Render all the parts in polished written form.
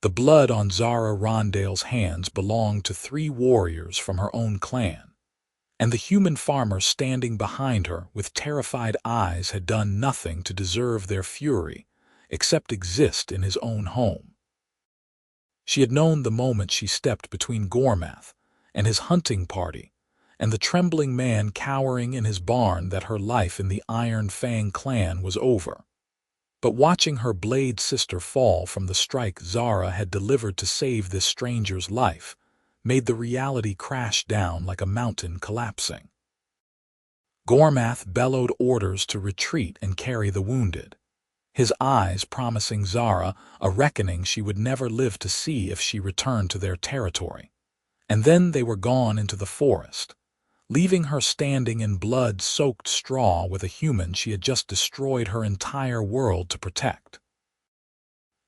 The blood on Zara Rondale's hands belonged to 3 warriors from her own clan, and the human farmer standing behind her with terrified eyes had done nothing to deserve their fury except exist in his own home. She had known the moment she stepped between Gormath and his hunting party and the trembling man cowering in his barn that her life in the Iron Fang clan was over. But watching her blade sister fall from the strike Zara had delivered to save this stranger's life made the reality crash down like a mountain collapsing. Gormath bellowed orders to retreat and carry the wounded, his eyes promising Zara a reckoning she would never live to see if she returned to their territory. And then they were gone into the forest, leaving her standing in blood-soaked straw with a human she had just destroyed her entire world to protect.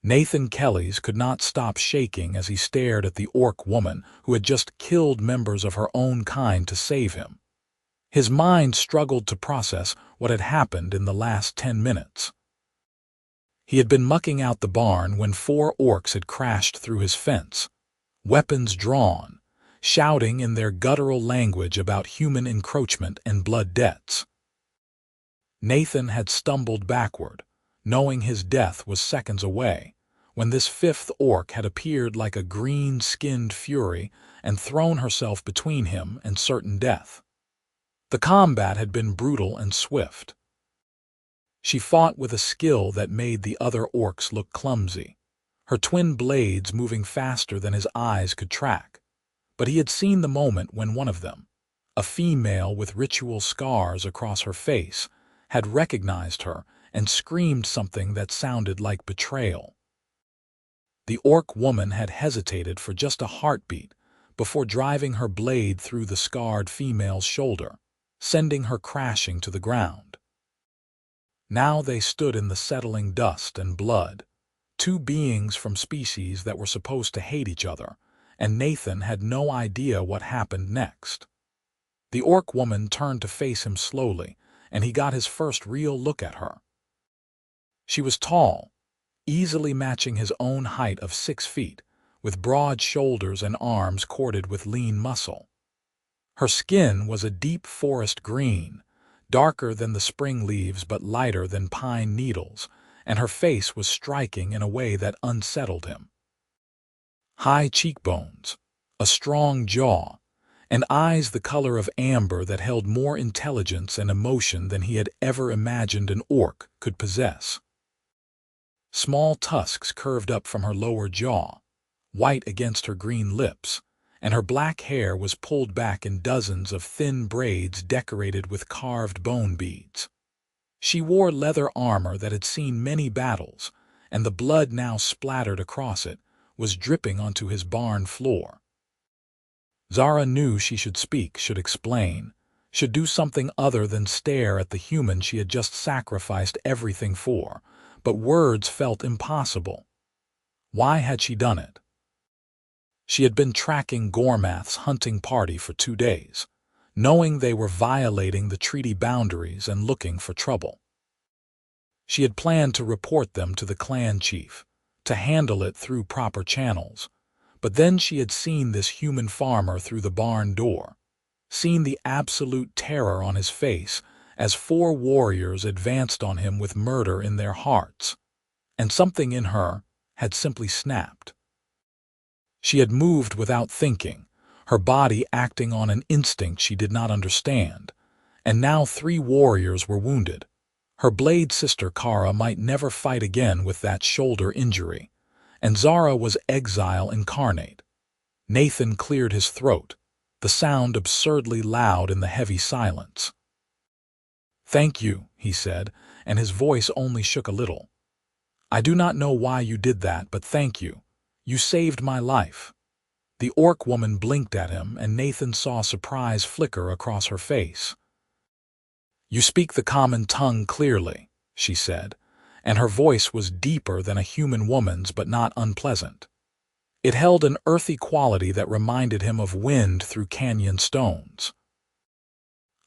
Nathan Kelly's could not stop shaking as he stared at the orc woman who had just killed members of her own kind to save him. His mind struggled to process what had happened in the last 10 minutes. He had been mucking out the barn when 4 orcs had crashed through his fence, weapons drawn, shouting in their guttural language about human encroachment and blood debts. Nathan had stumbled backward, knowing his death was seconds away, when this 5th orc had appeared like a green-skinned fury and thrown herself between him and certain death. The combat had been brutal and swift. She fought with a skill that made the other orcs look clumsy, her twin blades moving faster than his eyes could track. But he had seen the moment when one of them, a female with ritual scars across her face, had recognized her and screamed something that sounded like betrayal. The orc woman had hesitated for just a heartbeat before driving her blade through the scarred female's shoulder, sending her crashing to the ground. Now they stood in the settling dust and blood, 2 beings from species that were supposed to hate each other, and Nathan had no idea what happened next. The orc woman turned to face him slowly, and he got his first real look at her. She was tall, easily matching his own height of 6 feet, with broad shoulders and arms corded with lean muscle. Her skin was a deep forest green, darker than the spring leaves but lighter than pine needles, and her face was striking in a way that unsettled him. High cheekbones, a strong jaw, and eyes the color of amber that held more intelligence and emotion than he had ever imagined an orc could possess. Small tusks curved up from her lower jaw, white against her green lips, and her black hair was pulled back in dozens of thin braids decorated with carved bone beads. She wore leather armor that had seen many battles, and the blood now splattered across it was dripping onto his barn floor. Zara knew she should speak, should explain, should do something other than stare at the human she had just sacrificed everything for, but words felt impossible. Why had she done it? She had been tracking Gormath's hunting party for 2 days, knowing they were violating the treaty boundaries and looking for trouble. She had planned to report them to the clan chief, to handle it through proper channels, but then she had seen this human farmer through the barn door, seen the absolute terror on his face as 4 warriors advanced on him with murder in their hearts, and something in her had simply snapped. She had moved without thinking, her body acting on an instinct she did not understand, and now 3 warriors were wounded. Her blade sister Kara might never fight again with that shoulder injury, and Zara was exile incarnate. Nathan cleared his throat, the sound absurdly loud in the heavy silence. "Thank you," he said, and his voice only shook a little. "I do not know why you did that, but thank you. You saved my life." The orc woman blinked at him, and Nathan saw surprise flicker across her face. "You speak the common tongue clearly," she said, and her voice was deeper than a human woman's but not unpleasant. It held an earthy quality that reminded him of wind through canyon stones.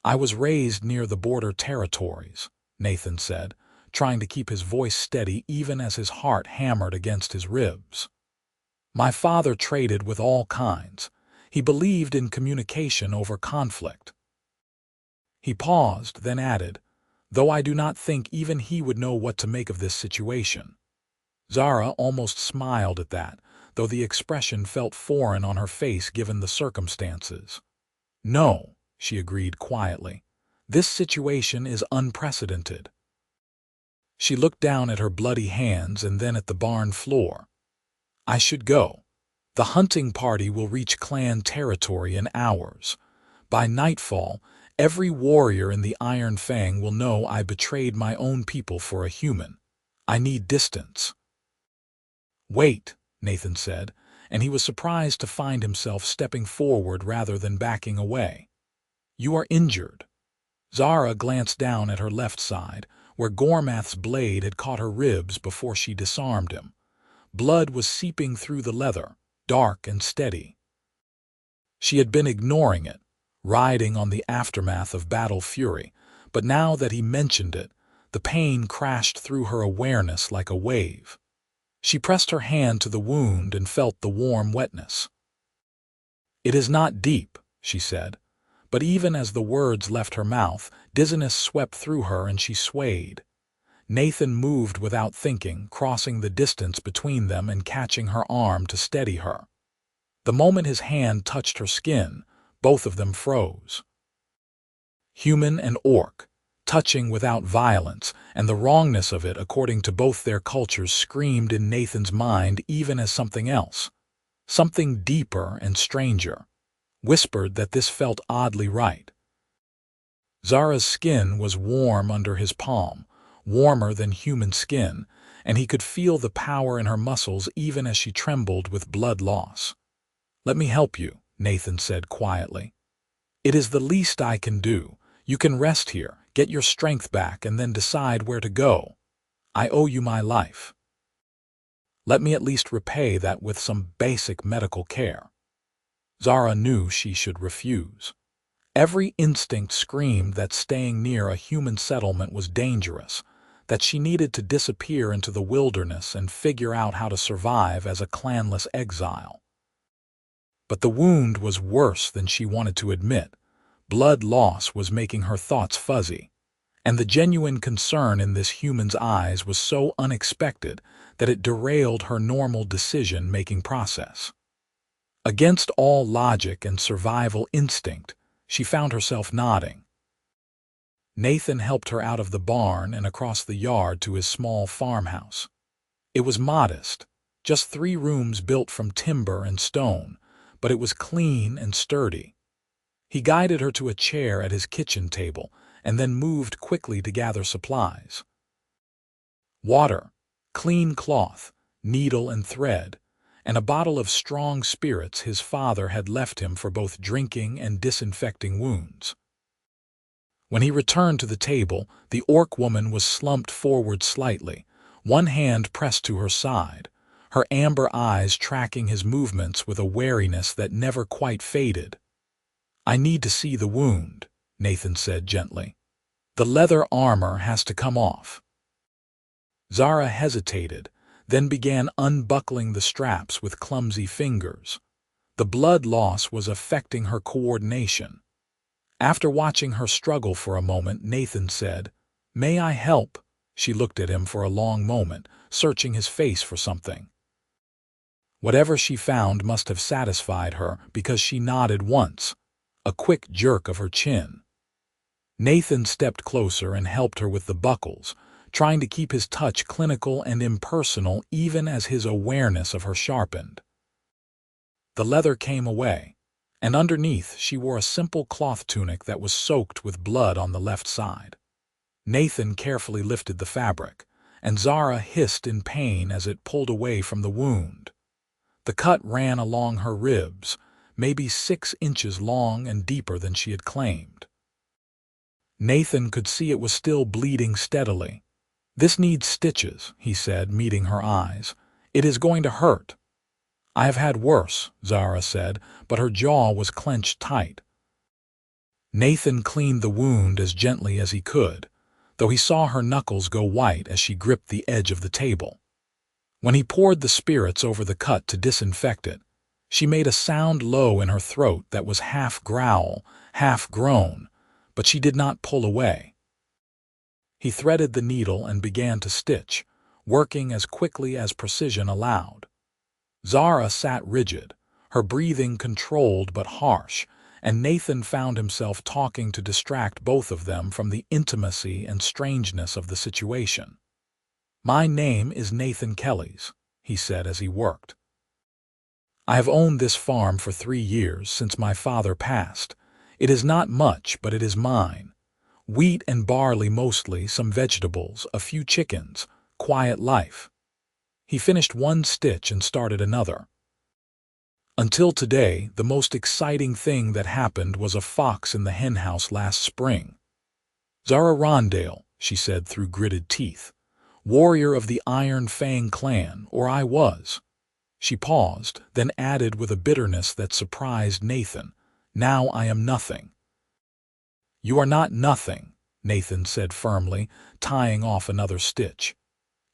"I was raised near the border territories," Nathan said, trying to keep his voice steady even as his heart hammered against his ribs. My father traded with all kinds. He believed in communication over conflict. He paused, then added, though I do not think even he would know what to make of this situation. Zara almost smiled at that, though the expression felt foreign on her face given the circumstances. No, she agreed quietly. This situation is unprecedented. She looked down at her bloody hands and then at the barn floor. I should go. The hunting party will reach clan territory in hours. By nightfall, every warrior in the Iron Fang will know I betrayed my own people for a human. I need distance. Wait, Nathan said, and he was surprised to find himself stepping forward rather than backing away. You are injured. Zara glanced down at her left side, where Gormath's blade had caught her ribs before she disarmed him. Blood was seeping through the leather, dark and steady. She had been ignoring it, riding on the aftermath of battle fury, but now that he mentioned it, the pain crashed through her awareness like a wave. She pressed her hand to the wound and felt the warm wetness. It is not deep, she said, but even as the words left her mouth, dizziness swept through her and she swayed. Nathan moved without thinking, crossing the distance between them and catching her arm to steady her. The moment his hand touched her skin, both of them froze. Human and orc, touching without violence, and the wrongness of it according to both their cultures screamed in Nathan's mind even as something else. Something deeper and stranger, whispered that this felt oddly right. Zara's skin was warm under his palm, warmer than human skin, and he could feel the power in her muscles even as she trembled with blood loss. Let me help you, Nathan said quietly. It is the least I can do. You can rest here, get your strength back, and then decide where to go. I owe you my life. Let me at least repay that with some basic medical care. Zara knew she should refuse. Every instinct screamed that staying near a human settlement was dangerous, that she needed to disappear into the wilderness and figure out how to survive as a clanless exile. But the wound was worse than she wanted to admit. Blood loss was making her thoughts fuzzy, and the genuine concern in this human's eyes was so unexpected that it derailed her normal decision-making process. Against all logic and survival instinct, she found herself nodding. Nathan helped her out of the barn and across the yard to his small farmhouse. It was modest, just 3 rooms built from timber and stone, but it was clean and sturdy. He guided her to a chair at his kitchen table and then moved quickly to gather supplies. Water, clean cloth, needle and thread, and a bottle of strong spirits his father had left him for both drinking and disinfecting wounds. When he returned to the table, the orc woman was slumped forward slightly, one hand pressed to her side, her amber eyes tracking his movements with a wariness that never quite faded. I need to see the wound, Nathan said gently. The leather armor has to come off. Zara hesitated, then began unbuckling the straps with clumsy fingers. The blood loss was affecting her coordination. After watching her struggle for a moment, Nathan said, "May I help?" She looked at him for a long moment, searching his face for something. Whatever she found must have satisfied her because she nodded once, a quick jerk of her chin. Nathan stepped closer and helped her with the buckles, trying to keep his touch clinical and impersonal even as his awareness of her sharpened. The leather came away, and underneath she wore a simple cloth tunic that was soaked with blood on the left side. Nathan carefully lifted the fabric, and Zara hissed in pain as it pulled away from the wound. The cut ran along her ribs, maybe 6 inches long and deeper than she had claimed. Nathan could see it was still bleeding steadily. "This needs stitches," he said, meeting her eyes. "It is going to hurt." "I have had worse," Zara said, but her jaw was clenched tight. Nathan cleaned the wound as gently as he could, though he saw her knuckles go white as she gripped the edge of the table. When he poured the spirits over the cut to disinfect it, she made a sound low in her throat that was half growl, half groan, but she did not pull away. He threaded the needle and began to stitch, working as quickly as precision allowed. Zara sat rigid, her breathing controlled but harsh, and Nathan found himself talking to distract both of them from the intimacy and strangeness of the situation. "My name is Nathan Kelly's," he said as he worked. "I have owned this farm for 3 years since my father passed. It is not much, but it is mine. Wheat and barley mostly, some vegetables, a few chickens, quiet life." He finished one stitch and started another. "Until today, the most exciting thing that happened was a fox in the henhouse last spring. Zara Rondale," she said through gritted teeth, "warrior of the Iron Fang clan, or I was." She paused, then added with a bitterness that surprised Nathan, "Now I am nothing." "You are not nothing," Nathan said firmly, tying off another stitch.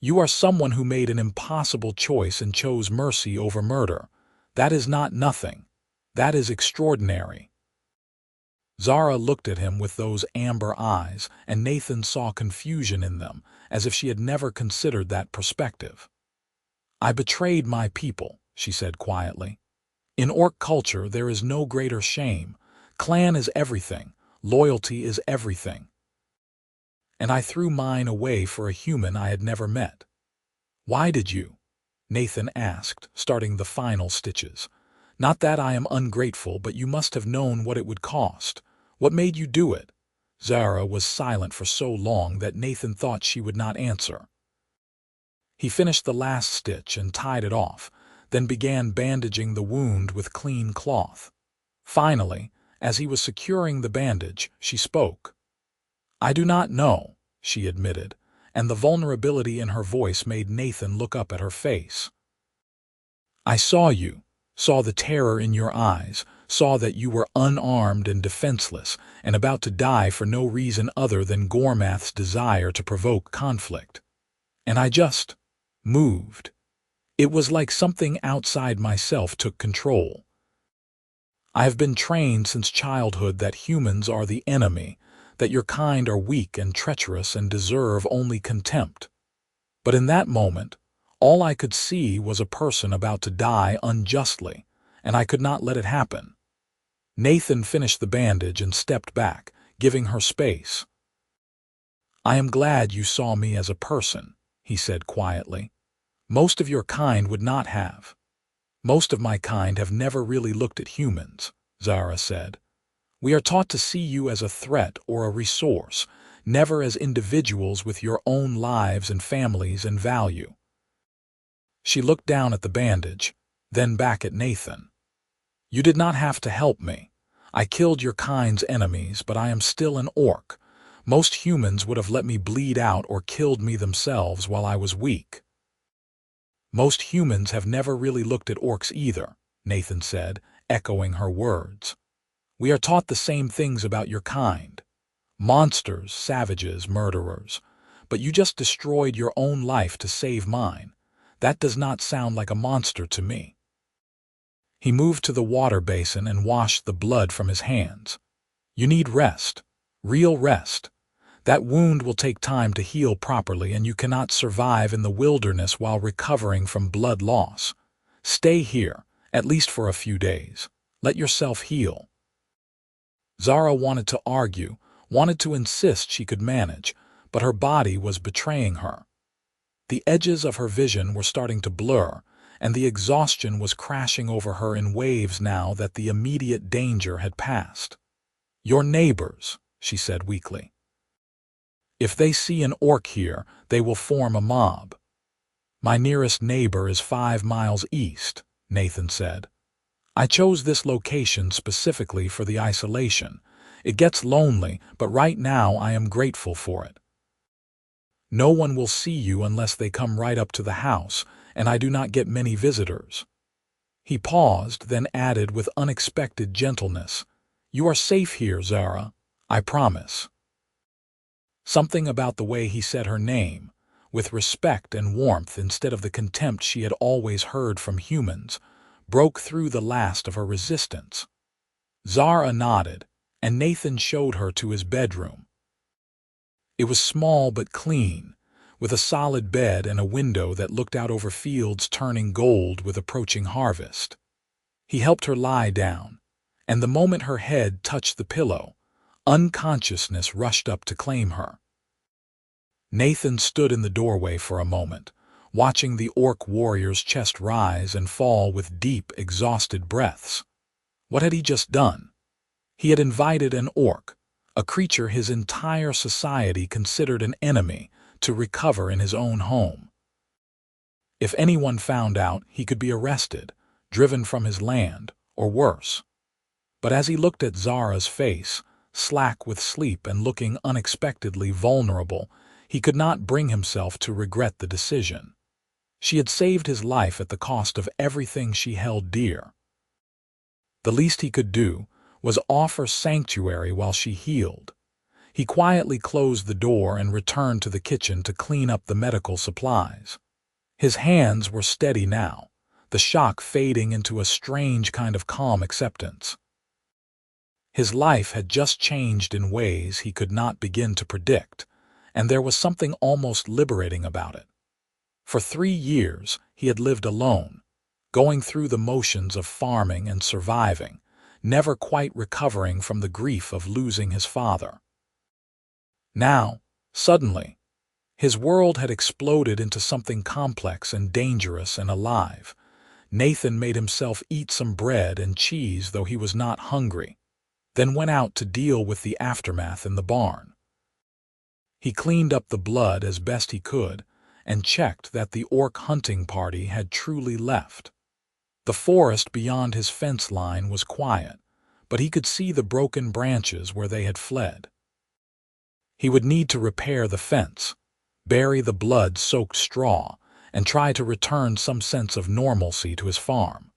"You are someone who made an impossible choice and chose mercy over murder. That is not nothing. That is extraordinary." Zara looked at him with those amber eyes, and Nathan saw confusion in them, as if she had never considered that perspective. "I betrayed my people," she said quietly. "In Orc culture there is no greater shame. Clan is everything. Loyalty is everything. And I threw mine away for a human I had never met." "Why did you?" Nathan asked, starting the final stitches. "Not that I am ungrateful, but you must have known what it would cost. What made you do it?" Zara was silent for so long that Nathan thought she would not answer. He finished the last stitch and tied it off, then began bandaging the wound with clean cloth. Finally, as he was securing the bandage, she spoke. "I do not know," she admitted, and the vulnerability in her voice made Nathan look up at her face. "I saw you, saw the terror in your eyes, saw that you were unarmed and defenseless, and about to die for no reason other than Gormath's desire to provoke conflict. And I just moved. It was like something outside myself took control. I have been trained since childhood that humans are the enemy, that your kind are weak and treacherous and deserve only contempt. But in that moment, all I could see was a person about to die unjustly, and I could not let it happen." Nathan finished the bandage and stepped back, giving her space. "I am glad you saw me as a person," he said quietly. "Most of your kind would not have." "Most of my kind have never really looked at humans," Zara said. "We are taught to see you as a threat or a resource, never as individuals with your own lives and families and value." She looked down at the bandage, then back at Nathan. "You did not have to help me. I killed your kind's enemies, but I am still an orc. Most humans would have let me bleed out or killed me themselves while I was weak." "Most humans have never really looked at orcs either," Nathan said, echoing her words. "We are taught the same things about your kind. Monsters, savages, murderers. But you just destroyed your own life to save mine. That does not sound like a monster to me." He moved to the water basin and washed the blood from his hands. "You need rest. Real rest. That wound will take time to heal properly, and you cannot survive in the wilderness while recovering from blood loss. Stay here, at least for a few days. Let yourself heal." Zara wanted to argue, wanted to insist she could manage, but her body was betraying her. The edges of her vision were starting to blur, and the exhaustion was crashing over her in waves now that the immediate danger had passed. "Your neighbors," she said weakly. "If they see an orc here, they will form a mob." "My nearest neighbor is 5 miles east," Nathan said. "I chose this location specifically for the isolation. It gets lonely, but right now I am grateful for it. No one will see you unless they come right up to the house, and I do not get many visitors." He paused, then added with unexpected gentleness, "You are safe here, Zara. I promise." Something about the way he said her name, with respect and warmth instead of the contempt she had always heard from humans, broke through the last of her resistance. Zara nodded, and Nathan showed her to his bedroom. It was small but clean, with a solid bed and a window that looked out over fields turning gold with approaching harvest. He helped her lie down, and the moment her head touched the pillow, unconsciousness rushed up to claim her. Nathan stood in the doorway for a moment, watching the orc warrior's chest rise and fall with deep, exhausted breaths. What had he just done? He had invited an orc, a creature his entire society considered an enemy, to recover in his own home. If anyone found out, he could be arrested, driven from his land, or worse. But as he looked at Zara's face, slack with sleep and looking unexpectedly vulnerable, he could not bring himself to regret the decision. She had saved his life at the cost of everything she held dear. The least he could do was offer sanctuary while she healed. He quietly closed the door and returned to the kitchen to clean up the medical supplies. His hands were steady now, the shock fading into a strange kind of calm acceptance. His life had just changed in ways he could not begin to predict, and there was something almost liberating about it. For 3 years, he had lived alone, going through the motions of farming and surviving, never quite recovering from the grief of losing his father. Now, suddenly, his world had exploded into something complex and dangerous and alive. Nathan made himself eat some bread and cheese though he was not hungry, then went out to deal with the aftermath in the barn. He cleaned up the blood as best he could and checked that the orc hunting party had truly left. The forest beyond his fence line was quiet, but he could see the broken branches where they had fled. He would need to repair the fence, bury the blood-soaked straw, and try to return some sense of normalcy to his farm.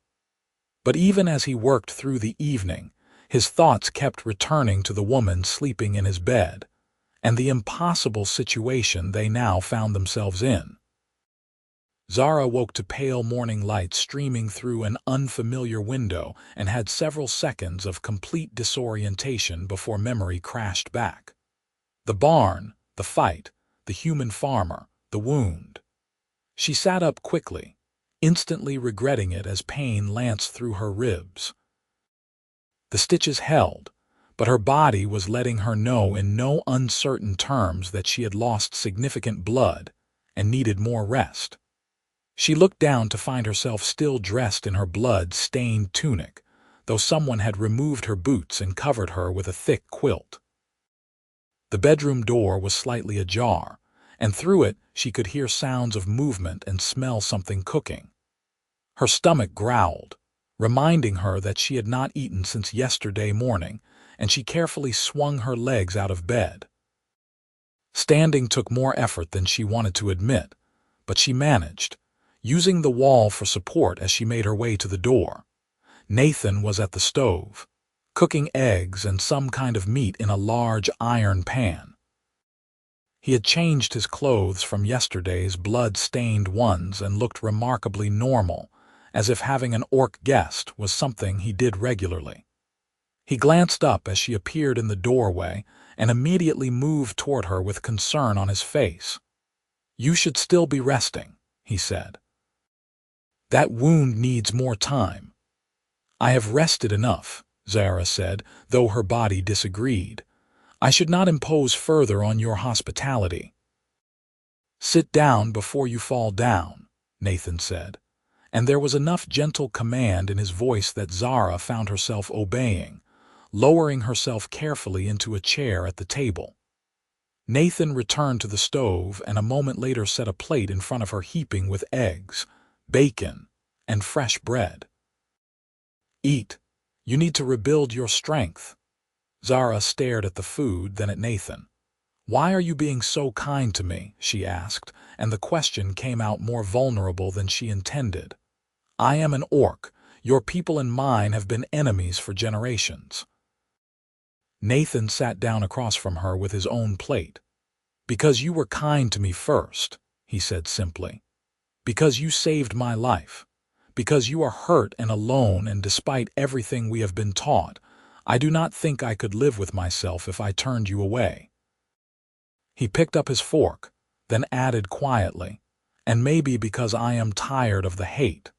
But even as he worked through the evening, his thoughts kept returning to the woman sleeping in his bed, and the impossible situation they now found themselves in. Zara woke to pale morning light streaming through an unfamiliar window and had several seconds of complete disorientation before memory crashed back. The barn, the fight, the human farmer, the wound. She sat up quickly, instantly regretting it as pain lanced through her ribs. The stitches held, but her body was letting her know in no uncertain terms that she had lost significant blood and needed more rest. She looked down to find herself still dressed in her blood-stained tunic, though someone had removed her boots and covered her with a thick quilt. The bedroom door was slightly ajar, and through it she could hear sounds of movement and smell something cooking. Her stomach growled, reminding her that she had not eaten since yesterday morning, and she carefully swung her legs out of bed. Standing took more effort than she wanted to admit, but she managed, using the wall for support as she made her way to the door. Nathan was at the stove, cooking eggs and some kind of meat in a large iron pan. He had changed his clothes from yesterday's blood-stained ones and looked remarkably normal, as if having an orc guest was something he did regularly. He glanced up as she appeared in the doorway and immediately moved toward her with concern on his face. "You should still be resting," he said. "That wound needs more time." "I have rested enough," Zara said, though her body disagreed. "I should not impose further on your hospitality." "Sit down before you fall down," Nathan said, and there was enough gentle command in his voice that Zara found herself obeying, lowering herself carefully into a chair at the table. Nathan returned to the stove and a moment later set a plate in front of her heaping with eggs, bacon, and fresh bread. "Eat. You need to rebuild your strength." Zara stared at the food, then at Nathan. "Why are you being so kind to me?" she asked, and the question came out more vulnerable than she intended. "I am an orc. Your people and mine have been enemies for generations." Nathan sat down across from her with his own plate. "Because you were kind to me first," he said simply. Because you saved my life. Because you are hurt and alone, and despite everything we have been taught, I do not think I could live with myself if I turned you away. He picked up his fork, then added quietly, and maybe because I am tired of the hate.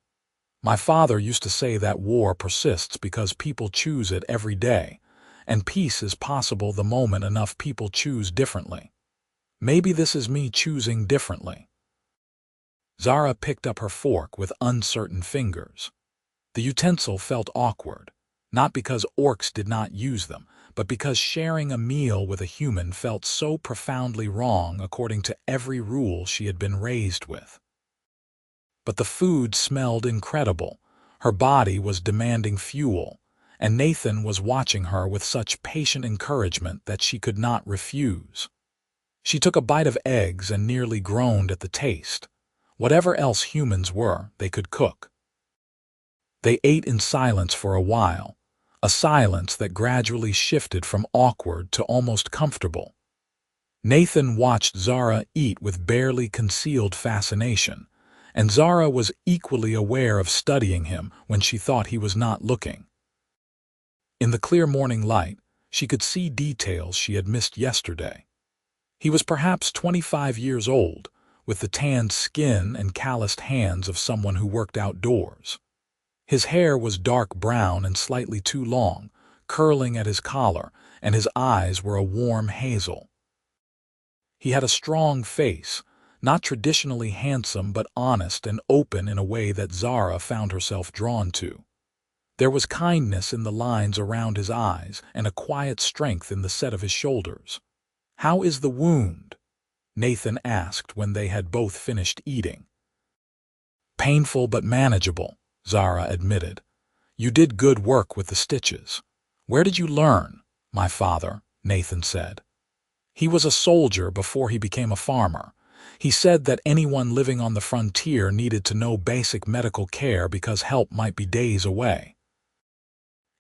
My father used to say that war persists because people choose it every day, and peace is possible the moment enough people choose differently. Maybe this is me choosing differently. Zara picked up her fork with uncertain fingers. The utensil felt awkward, not because orcs did not use them, but because sharing a meal with a human felt so profoundly wrong according to every rule she had been raised with. But the food smelled incredible. Her body was demanding fuel, and Nathan was watching her with such patient encouragement that she could not refuse. She took a bite of eggs and nearly groaned at the taste. Whatever else humans were, they could cook. They ate in silence for a while, a silence that gradually shifted from awkward to almost comfortable. Nathan watched Zara eat with barely concealed fascination, and Zara was equally aware of studying him when she thought he was not looking. In the clear morning light, she could see details she had missed yesterday. He was perhaps 25 years old, with the tanned skin and calloused hands of someone who worked outdoors. His hair was dark brown and slightly too long, curling at his collar, and his eyes were a warm hazel. He had a strong face, not traditionally handsome but honest and open in a way that Zara found herself drawn to. There was kindness in the lines around his eyes and a quiet strength in the set of his shoulders. "How is the wound?" Nathan asked when they had both finished eating. "Painful but manageable," Zara admitted. "You did good work with the stitches." "Where did you learn?" "My father," Nathan said. "He was a soldier before he became a farmer. He said that anyone living on the frontier needed to know basic medical care because help might be days away."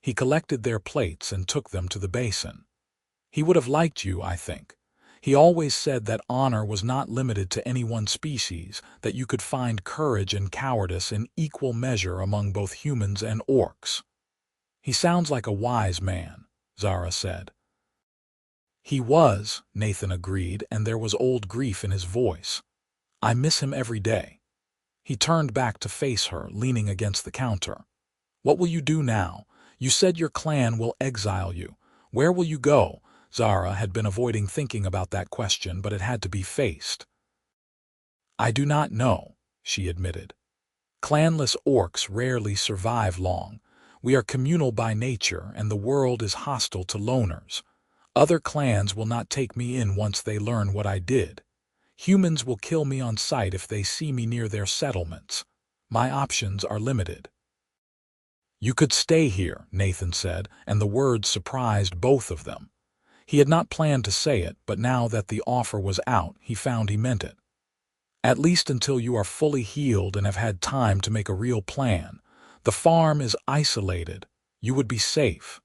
He collected their plates and took them to the basin. "He would have liked you, I think. He always said that honor was not limited to any one species, that you could find courage and cowardice in equal measure among both humans and orcs." "He sounds like a wise man," Zara said. "He was," Nathan agreed, and there was old grief in his voice. "I miss him every day." He turned back to face her, leaning against the counter. "What will you do now? You said your clan will exile you. Where will you go?" Zara had been avoiding thinking about that question, but it had to be faced. "I do not know," she admitted. "Clanless orcs rarely survive long. We are communal by nature, and the world is hostile to loners. Other clans will not take me in once they learn what I did. Humans will kill me on sight if they see me near their settlements. My options are limited." "You could stay here," Nathan said, and the words surprised both of them. He had not planned to say it, but now that the offer was out, he found he meant it. "At least until you are fully healed and have had time to make a real plan. The farm is isolated. You would be safe.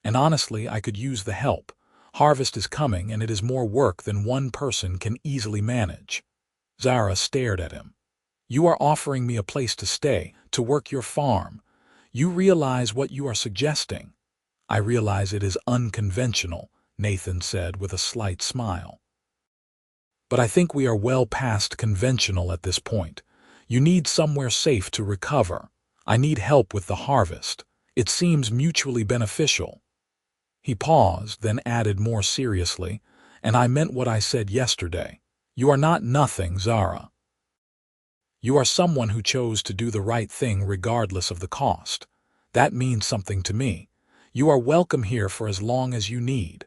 And honestly, I could use the help. Harvest is coming, and it is more work than one person can easily manage." Zara stared at him. "You are offering me a place to stay, to work your farm. You realize what you are suggesting?" "I realize it is unconventional," Nathan said with a slight smile. "But I think we are well past conventional at this point. You need somewhere safe to recover. I need help with the harvest. It seems mutually beneficial." He paused, then added more seriously, "And I meant what I said yesterday. You are not nothing, Zara. You are someone who chose to do the right thing regardless of the cost. That means something to me. You are welcome here for as long as you need."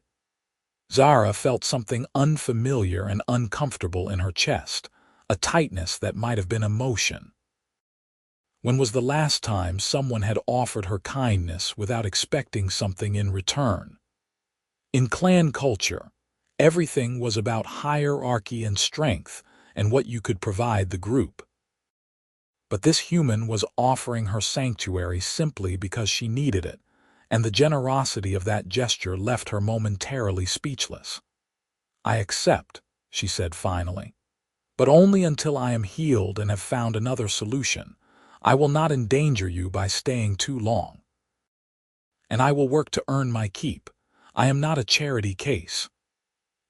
Zara felt something unfamiliar and uncomfortable in her chest, a tightness that might have been emotion. When was the last time someone had offered her kindness without expecting something in return? In clan culture, everything was about hierarchy and strength and what you could provide the group. But this human was offering her sanctuary simply because she needed it, and the generosity of that gesture left her momentarily speechless. "I accept," she said finally. but only until I am healed and have found another solution. I will not endanger you by staying too long. And I will work to earn my keep. I am not a charity case."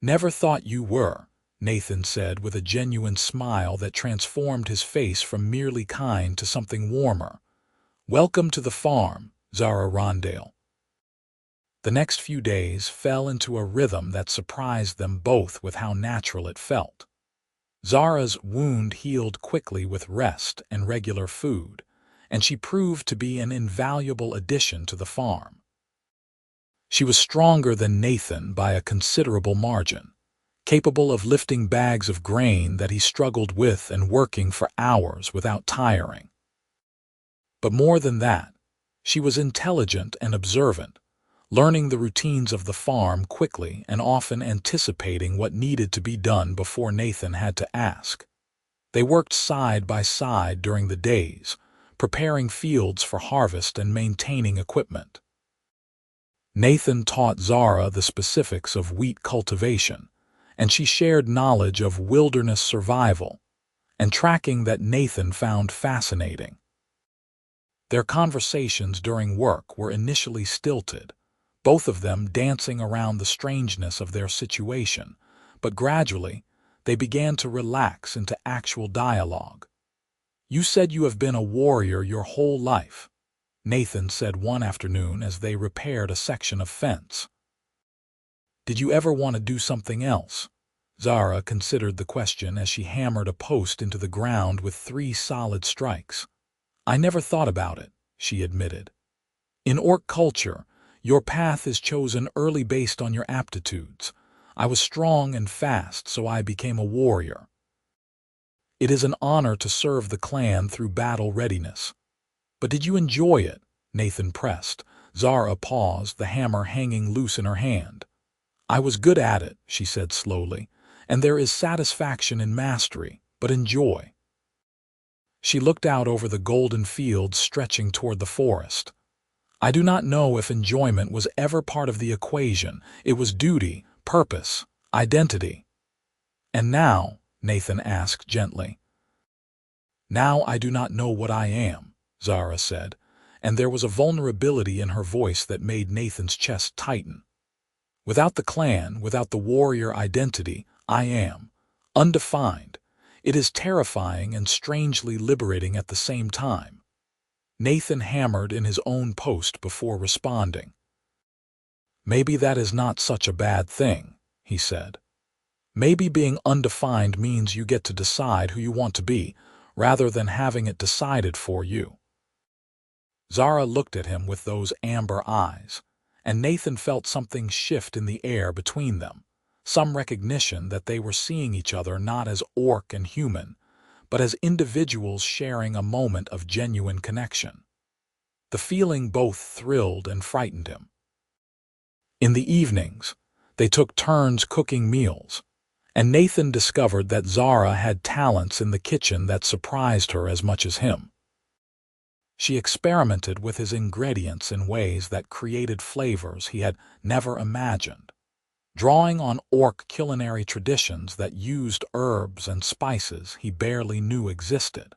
"Never thought you were," Nathan said with a genuine smile that transformed his face from merely kind to something warmer. "Welcome to the farm, Zara Rondale." The next few days fell into a rhythm that surprised them both with how natural it felt. Zara's wound healed quickly with rest and regular food, and she proved to be an invaluable addition to the farm. She was stronger than Nathan by a considerable margin, capable of lifting bags of grain that he struggled with and working for hours without tiring. But more than that, she was intelligent and observant, learning the routines of the farm quickly and often anticipating what needed to be done before Nathan had to ask. They worked side by side during the days, preparing fields for harvest and maintaining equipment. Nathan taught Zara the specifics of wheat cultivation, and she shared knowledge of wilderness survival and tracking that Nathan found fascinating. Their conversations during work were initially stilted, both of them dancing around the strangeness of their situation, but gradually they began to relax into actual dialogue. "You said you have been a warrior your whole life," Nathan said one afternoon as they repaired a section of fence. "Did you ever want to do something else?" Zara considered the question as she hammered a post into the ground with 3 solid strikes. "I never thought about it," she admitted. "In orc culture, your path is chosen early based on your aptitudes. I was strong and fast, so I became a warrior. It is an honor to serve the clan through battle readiness." "But did you enjoy it?" Nathan pressed. Zara paused, the hammer hanging loose in her hand. "I was good at it," she said slowly, "and there is satisfaction in mastery, but enjoy." She looked out over the golden fields stretching toward the forest. "I do not know if enjoyment was ever part of the equation. It was duty, purpose, identity." "And now?" Nathan asked gently. "Now I do not know what I am," Zara said, and there was a vulnerability in her voice that made Nathan's chest tighten. "Without the clan, without the warrior identity, I am undefined. It is terrifying and strangely liberating at the same time." Nathan hammered in his own post before responding. "Maybe that is not such a bad thing," he said. "Maybe being undefined means you get to decide who you want to be, rather than having it decided for you." Zara looked at him with those amber eyes, and Nathan felt something shift in the air between them, some recognition that they were seeing each other not as orc and human, but as individuals sharing a moment of genuine connection. The feeling both thrilled and frightened him. In the evenings, they took turns cooking meals, and Nathan discovered that Zara had talents in the kitchen that surprised her as much as him. She experimented with his ingredients in ways that created flavors he had never imagined, drawing on orc culinary traditions that used herbs and spices he barely knew existed.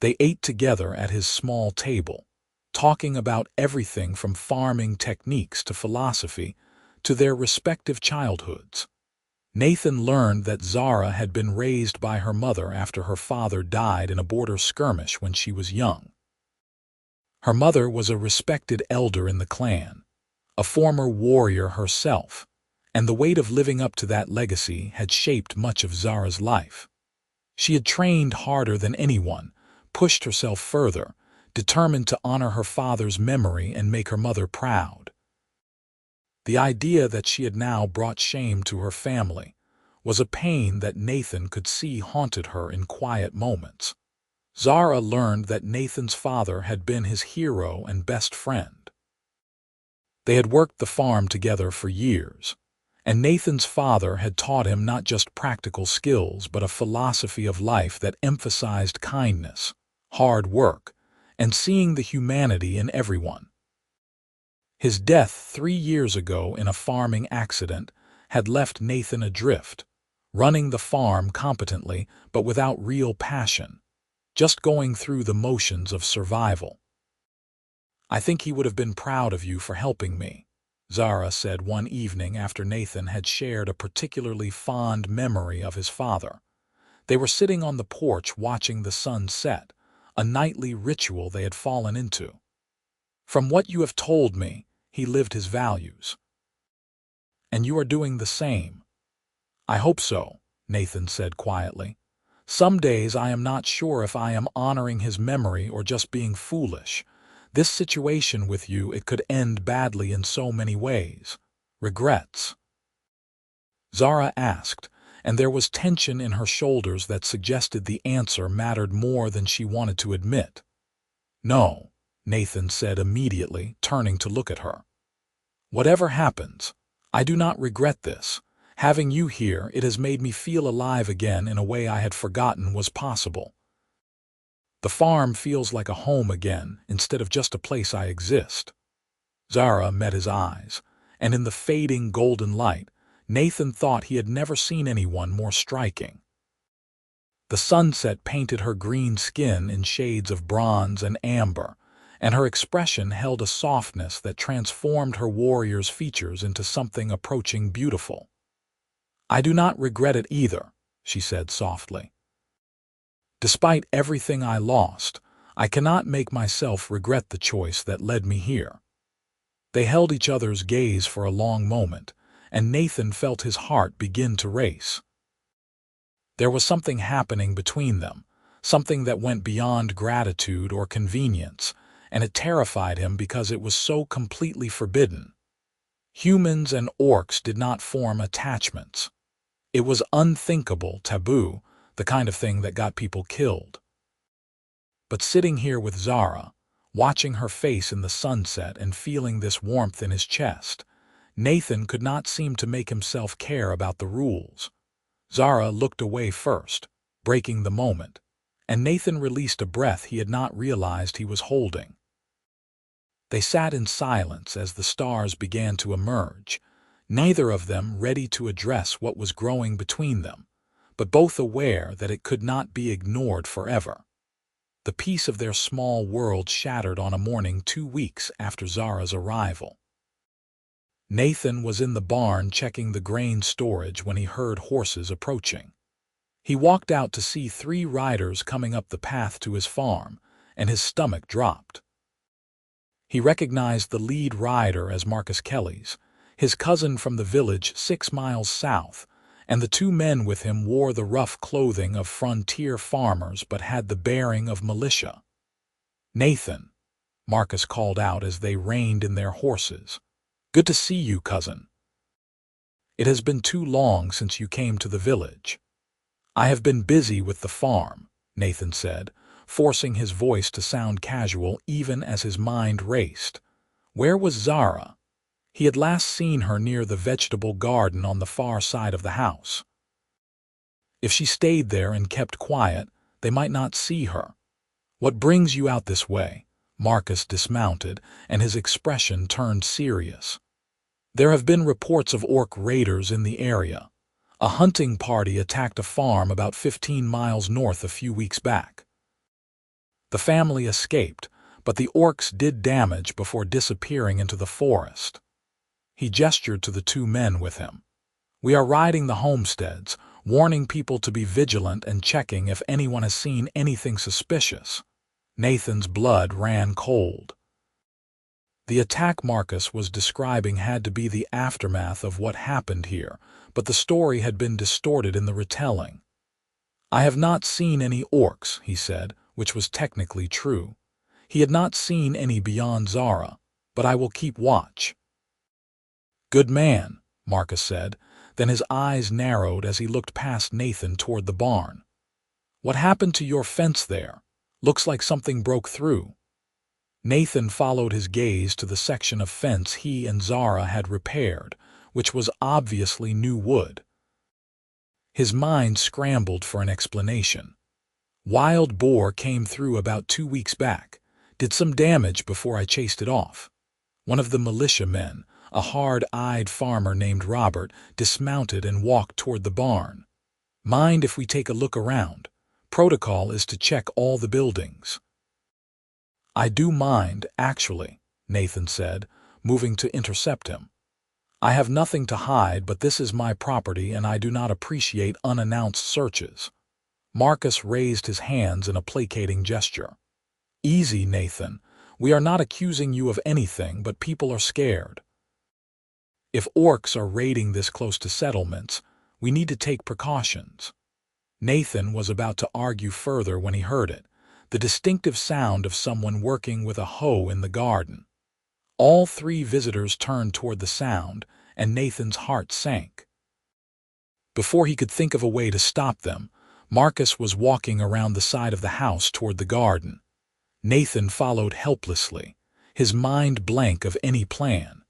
They ate together at his small table, talking about everything from farming techniques to philosophy to their respective childhoods. Nathan learned that Zara had been raised by her mother after her father died in a border skirmish when she was young. Her mother was a respected elder in the clan, a former warrior herself, and the weight of living up to that legacy had shaped much of Zara's life. She had trained harder than anyone, pushed herself further, determined to honor her father's memory and make her mother proud. The idea that she had now brought shame to her family was a pain that Nathan could see haunted her in quiet moments. Zara learned that Nathan's father had been his hero and best friend. They had worked the farm together for years, and Nathan's father had taught him not just practical skills but a philosophy of life that emphasized kindness, hard work, and seeing the humanity in everyone. His death 3 years ago in a farming accident had left Nathan adrift, running the farm competently but without real passion, just going through the motions of survival. "I think he would have been proud of you for helping me," Zara said one evening after Nathan had shared a particularly fond memory of his father. They were sitting on the porch watching the sun set, a nightly ritual they had fallen into. "From what you have told me, he lived his values. And you are doing the same." "I hope so," Nathan said quietly. "Some days I am not sure if I am honoring his memory or just being foolish. This situation with you, it could end badly in so many ways. Regrets?" Zara asked, and there was tension in her shoulders that suggested the answer mattered more than she wanted to admit. "No," Nathan said immediately, turning to look at her. "Whatever happens, I do not regret this. Having you here, it has made me feel alive again in a way I had forgotten was possible. The farm feels like a home again instead of just a place I exist." Zara met his eyes, and in the fading golden light, Nathan thought he had never seen anyone more striking. The sunset painted her green skin in shades of bronze and amber, and her expression held a softness that transformed her warrior's features into something approaching beautiful. "I do not regret it either," she said softly. "Despite everything I lost, I cannot make myself regret the choice that led me here." They held each other's gaze for a long moment, and Nathan felt his heart begin to race. There was something happening between them, something that went beyond gratitude or convenience, and it terrified him because it was so completely forbidden. Humans and orcs did not form attachments. It was unthinkable, taboo, the kind of thing that got people killed. But sitting here with Zara, watching her face in the sunset and feeling this warmth in his chest, Nathan could not seem to make himself care about the rules. Zara looked away first, breaking the moment, and Nathan released a breath he had not realized he was holding. They sat in silence as the stars began to emerge, neither of them ready to address what was growing between them, but both aware that it could not be ignored forever. The peace of their small world shattered on a morning 2 weeks after Zara's arrival. Nathan was in the barn checking the grain storage when he heard horses approaching. He walked out to see 3 riders coming up the path to his farm, and his stomach dropped. He recognized the lead rider as Marcus Kelly's, his cousin from the village 6 miles south, and the 2 men with him wore the rough clothing of frontier farmers but had the bearing of militia. "Nathan," Marcus called out as they reined in their horses. "Good to see you, cousin. It has been too long since you came to the village." "I have been busy with the farm," Nathan said, forcing his voice to sound casual even as his mind raced. Where was Zara? He had last seen her near the vegetable garden on the far side of the house. If she stayed there and kept quiet, they might not see her. "What brings you out this way?" Marcus dismounted, and his expression turned serious. "There have been reports of orc raiders in the area. A hunting party attacked a farm about 15 miles north a few weeks back. The family escaped, but the orcs did damage before disappearing into the forest." He gestured to the 2 men with him. "We are riding the homesteads, warning people to be vigilant and checking if anyone has seen anything suspicious." Nathan's blood ran cold. The attack Marcus was describing had to be the aftermath of what happened here, but the story had been distorted in the retelling. "I have not seen any orcs," he said, which was technically true. He had not seen any beyond Zara, but I will keep watch. "Good man," Marcus said, then his eyes narrowed as he looked past Nathan toward the barn. "What happened to your fence there? Looks like something broke through." Nathan followed his gaze to the section of fence he and Zara had repaired, which was obviously new wood. His mind scrambled for an explanation. "Wild boar came through about 2 weeks back. Did some damage before I chased it off." One of the militia men, a hard-eyed farmer named Robert, dismounted and walked toward the barn. Mind if we take a look around? Protocol is to check all the buildings. I do mind, actually, Nathan said, moving to intercept him. I have nothing to hide, but this is my property and I do not appreciate unannounced searches. Marcus raised his hands in a placating gesture. Easy, Nathan. We are not accusing you of anything, but people are scared. If orcs are raiding this close to settlements, we need to take precautions. Nathan was about to argue further when he heard it, the distinctive sound of someone working with a hoe in the garden. All three visitors turned toward the sound, and Nathan's heart sank. Before he could think of a way to stop them, Marcus was walking around the side of the house toward the garden. Nathan followed helplessly, his mind blank of any plan.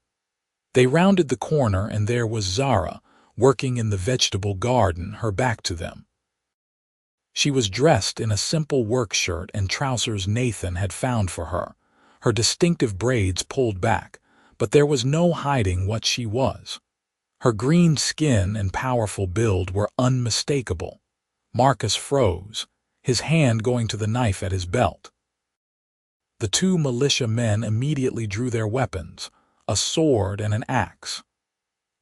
They rounded the corner and there was Zara, working in the vegetable garden, her back to them. She was dressed in a simple work shirt and trousers Nathan had found for her, her distinctive braids pulled back, but there was no hiding what she was. Her green skin and powerful build were unmistakable. Marcus froze, his hand going to the knife at his belt. The two militia men immediately drew their weapons, a sword and an axe.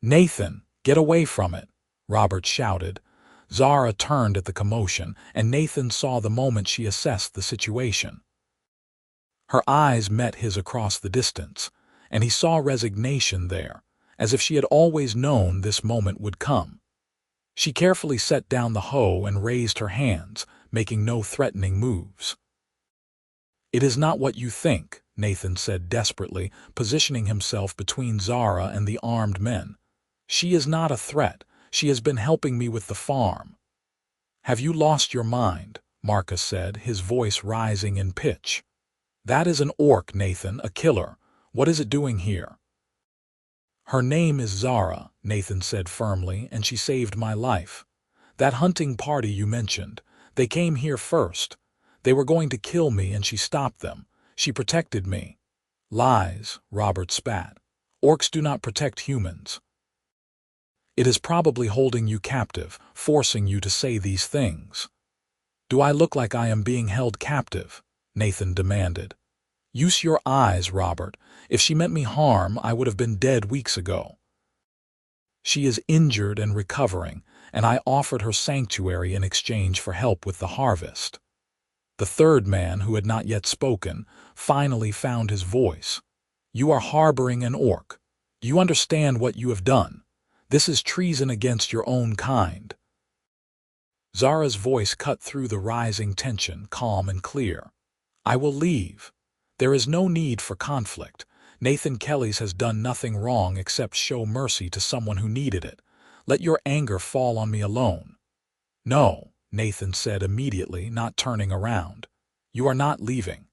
"Nathan, get away from it," Robert shouted. Zara turned at the commotion, and Nathan saw the moment she assessed the situation. Her eyes met his across the distance, and he saw resignation there, as if she had always known this moment would come. She carefully set down the hoe and raised her hands, making no threatening moves. "It is not what you think," Nathan said desperately, positioning himself between Zara and the armed men. "She is not a threat. She has been helping me with the farm." "Have you lost your mind?" Marcus said, his voice rising in pitch. "That is an orc, Nathan, a killer. What is it doing here?" "Her name is Zara," Nathan said firmly, "and she saved my life. That hunting party you mentioned, they came here first. They were going to kill me and she stopped them. She protected me." "Lies," Robert spat. "Orcs do not protect humans." "It is probably holding you captive, forcing you to say these things." "Do I look like I am being held captive?" Nathan demanded. "Use your eyes, Robert. If she meant me harm, I would have been dead weeks ago." "She is injured and recovering, and I offered her sanctuary in exchange for help with the harvest." The third man, who had not yet spoken, finally found his voice. "You are harboring an orc. Do you understand what you have done? This is treason against your own kind." Zara's voice cut through the rising tension, calm and clear. "I will leave. There is no need for conflict. Nathan Kelly's has done nothing wrong except show mercy to someone who needed it. Let your anger fall on me alone." "No," Nathan said immediately, not turning around. "You are not leaving.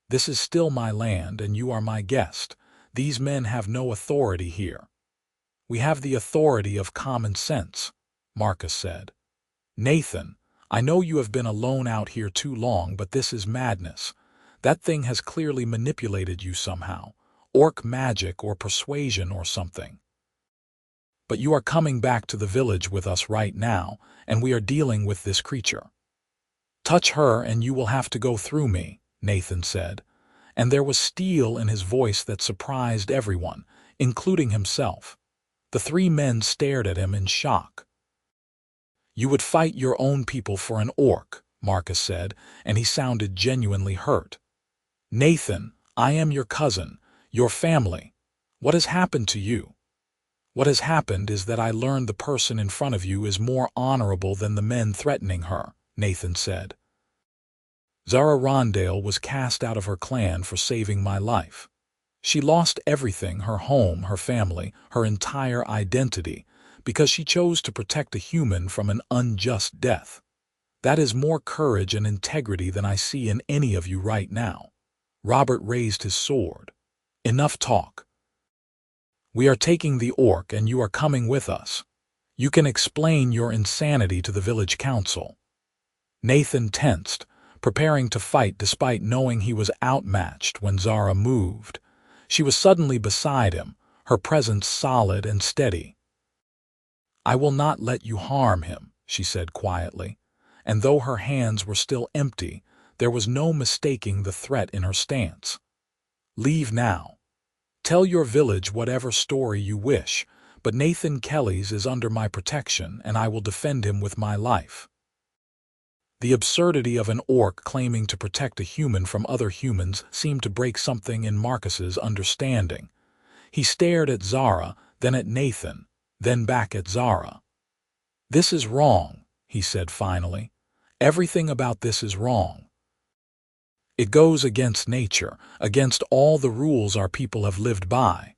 This is still my land and you are my guest. These men have no authority here." "We have the authority of common sense," Marcus said. "Nathan, I know you have been alone out here too long, but this is madness. That thing has clearly manipulated you somehow, orc magic or persuasion or something. But you are coming back to the village with us right now, and we are dealing with this creature." "Touch her and you will have to go through me," Nathan said, and there was steel in his voice that surprised everyone, including himself. The three men stared at him in shock. "You would fight your own people for an orc," Marcus said, and he sounded genuinely hurt. "Nathan, I am your cousin, your family. What has happened to you?" "What has happened is that I learned the person in front of you is more honorable than the men threatening her," Nathan said. "Zara Rondale was cast out of her clan for saving my life. She lost everything, her home, her family, her entire identity, because she chose to protect a human from an unjust death. That is more courage and integrity than I see in any of you right now." Robert raised his sword. "Enough talk. We are taking the orc and you are coming with us. You can explain your insanity to the village council." Nathan tensed, preparing to fight despite knowing he was outmatched when Zara moved. She was suddenly beside him, her presence solid and steady. "I will not let you harm him," she said quietly, and though her hands were still empty, there was no mistaking the threat in her stance. Leave now. Tell your village whatever story you wish, but Nathan Kelly's is under my protection and I will defend him with my life. The absurdity of an orc claiming to protect a human from other humans seemed to break something in Marcus's understanding. He stared at Zara, then at Nathan, then back at Zara. "This is wrong," he said finally. "Everything about this is wrong. It goes against nature, against all the rules our people have lived by."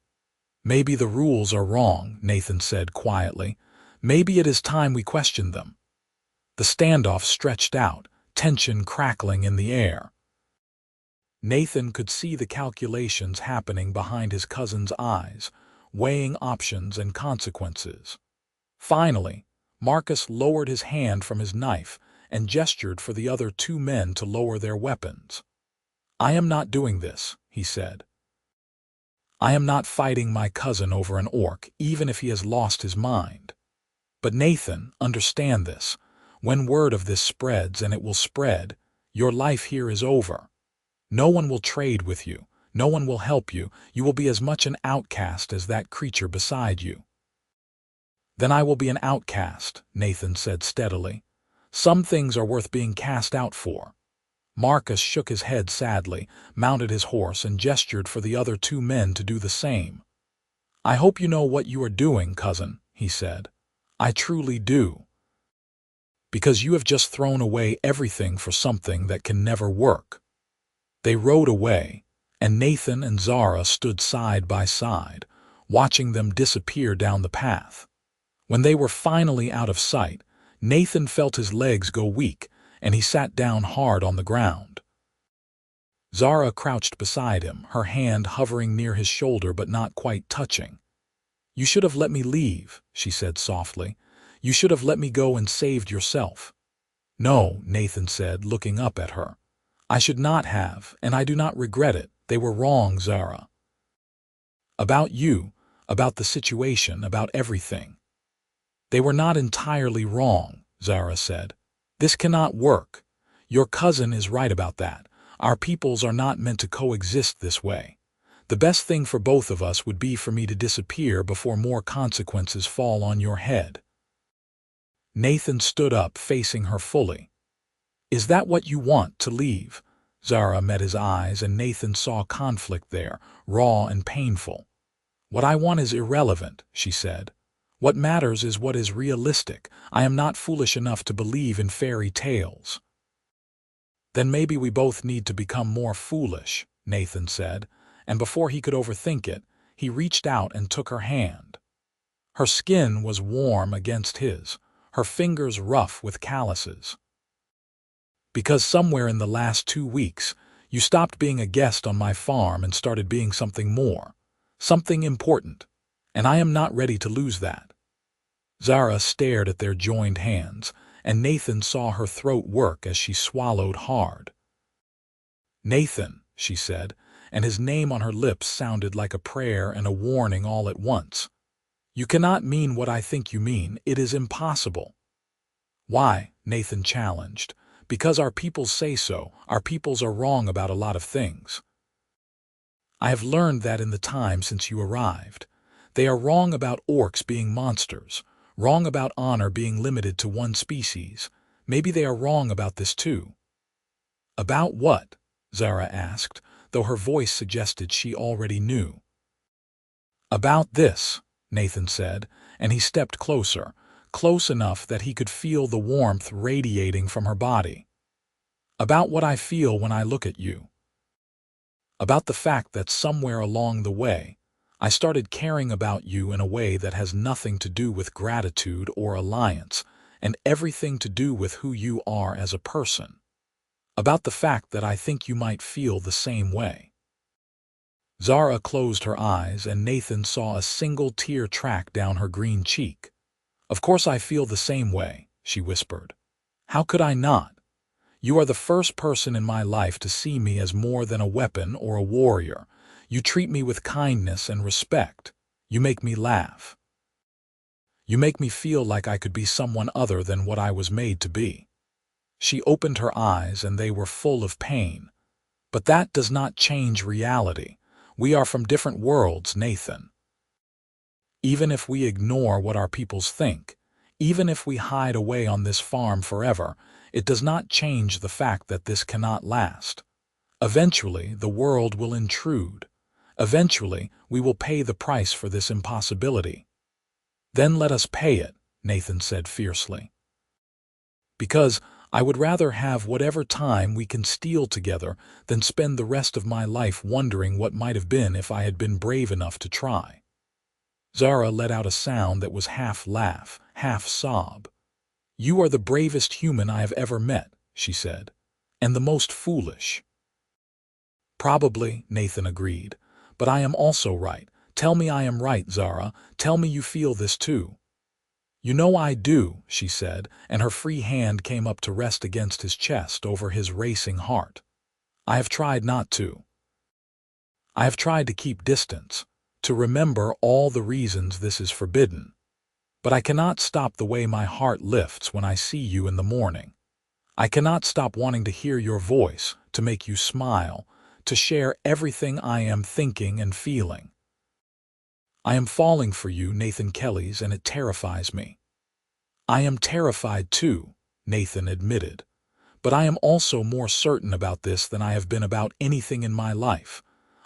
"Maybe the rules are wrong," Nathan said quietly. "Maybe it is time we question them." The standoff stretched out, tension crackling in the air. Nathan could see the calculations happening behind his cousin's eyes, weighing options and consequences. Finally, Marcus lowered his hand from his knife and gestured for the other two men to lower their weapons. "I am not doing this," he said. "I am not fighting my cousin over an orc, even if he has lost his mind. But Nathan, understand this. When word of this spreads, and it will spread, your life here is over. No one will trade with you. No one will help you. You will be as much an outcast as that creature beside you." "Then I will be an outcast," Nathan said steadily. "Some things are worth being cast out for." Marcus shook his head sadly, mounted his horse, and gestured for the other two men to do the same. "I hope you know what you are doing, cousin," he said. "I truly do. Because you have just thrown away everything for something that can never work." They rode away, and Nathan and Zara stood side by side, watching them disappear down the path. When they were finally out of sight, Nathan felt his legs go weak, and he sat down hard on the ground. Zara crouched beside him, her hand hovering near his shoulder but not quite touching. "You should have let me leave," she said softly. "You should have let me go and saved yourself." "No," Nathan said, looking up at her. "I should not have, and I do not regret it. They were wrong, Zara. About you, about the situation, about everything." "They were not entirely wrong," Zara said. "This cannot work. Your cousin is right about that. Our peoples are not meant to coexist this way. The best thing for both of us would be for me to disappear before more consequences fall on your head." Nathan stood up, facing her fully. "Is that what you want, to leave?" Zara met his eyes, and Nathan saw conflict there, raw and painful. "What I want is irrelevant," she said. "What matters is what is realistic. I am not foolish enough to believe in fairy tales." "Then maybe we both need to become more foolish," Nathan said, and before he could overthink it, he reached out and took her hand. Her skin was warm against his, her fingers rough with calluses. "Because somewhere in the last 2 weeks, you stopped being a guest on my farm and started being something more, something important, and I am not ready to lose that." Zara stared at their joined hands, and Nathan saw her throat work as she swallowed hard. "Nathan," she said, and his name on her lips sounded like a prayer and a warning all at once. "You cannot mean what I think you mean. It is impossible." "Why?" Nathan challenged. "Because our peoples say so. Our peoples are wrong about a lot of things. I have learned that in the time since you arrived. They are wrong about orcs being monsters, wrong about honor being limited to one species. Maybe they are wrong about this too." "About what?" Zara asked, though her voice suggested she already knew. "About this," Nathan said, and he stepped closer, close enough that he could feel the warmth radiating from her body. "About what I feel when I look at you. About the fact that somewhere along the way, I started caring about you in a way that has nothing to do with gratitude or alliance, and everything to do with who you are as a person. About the fact that I think you might feel the same way." Zara closed her eyes, and Nathan saw a single tear track down her green cheek. "Of course I feel the same way," she whispered. "How could I not? You are the first person in my life to see me as more than a weapon or a warrior. You treat me with kindness and respect. You make me laugh. You make me feel like I could be someone other than what I was made to be." She opened her eyes and they were full of pain. "But that does not change reality. We are from different worlds, Nathan. Even if we ignore what our peoples think, even if we hide away on this farm forever, it does not change the fact that this cannot last. Eventually, the world will intrude. Eventually, we will pay the price for this impossibility." "Then let us pay it," Nathan said fiercely. "Because I would rather have whatever time we can steal together than spend the rest of my life wondering what might have been if I had been brave enough to try." Zara let out a sound that was half laugh, half sob. "You are the bravest human I have ever met," she said, "and the most foolish." "Probably," Nathan agreed, "but I am also right. Tell me I am right, Zara. Tell me you feel this too." "You know I do," she said, and her free hand came up to rest against his chest over his racing heart. "I have tried not to. I have tried to keep distance, to remember all the reasons this is forbidden. But I cannot stop the way my heart lifts when I see you in the morning. I cannot stop wanting to hear your voice, to make you smile, to share everything I am thinking and feeling. I am falling for you, Nathan Kelly's, and it terrifies me." "I am terrified too," Nathan admitted. "But I am also more certain about this than I have been about anything in my life.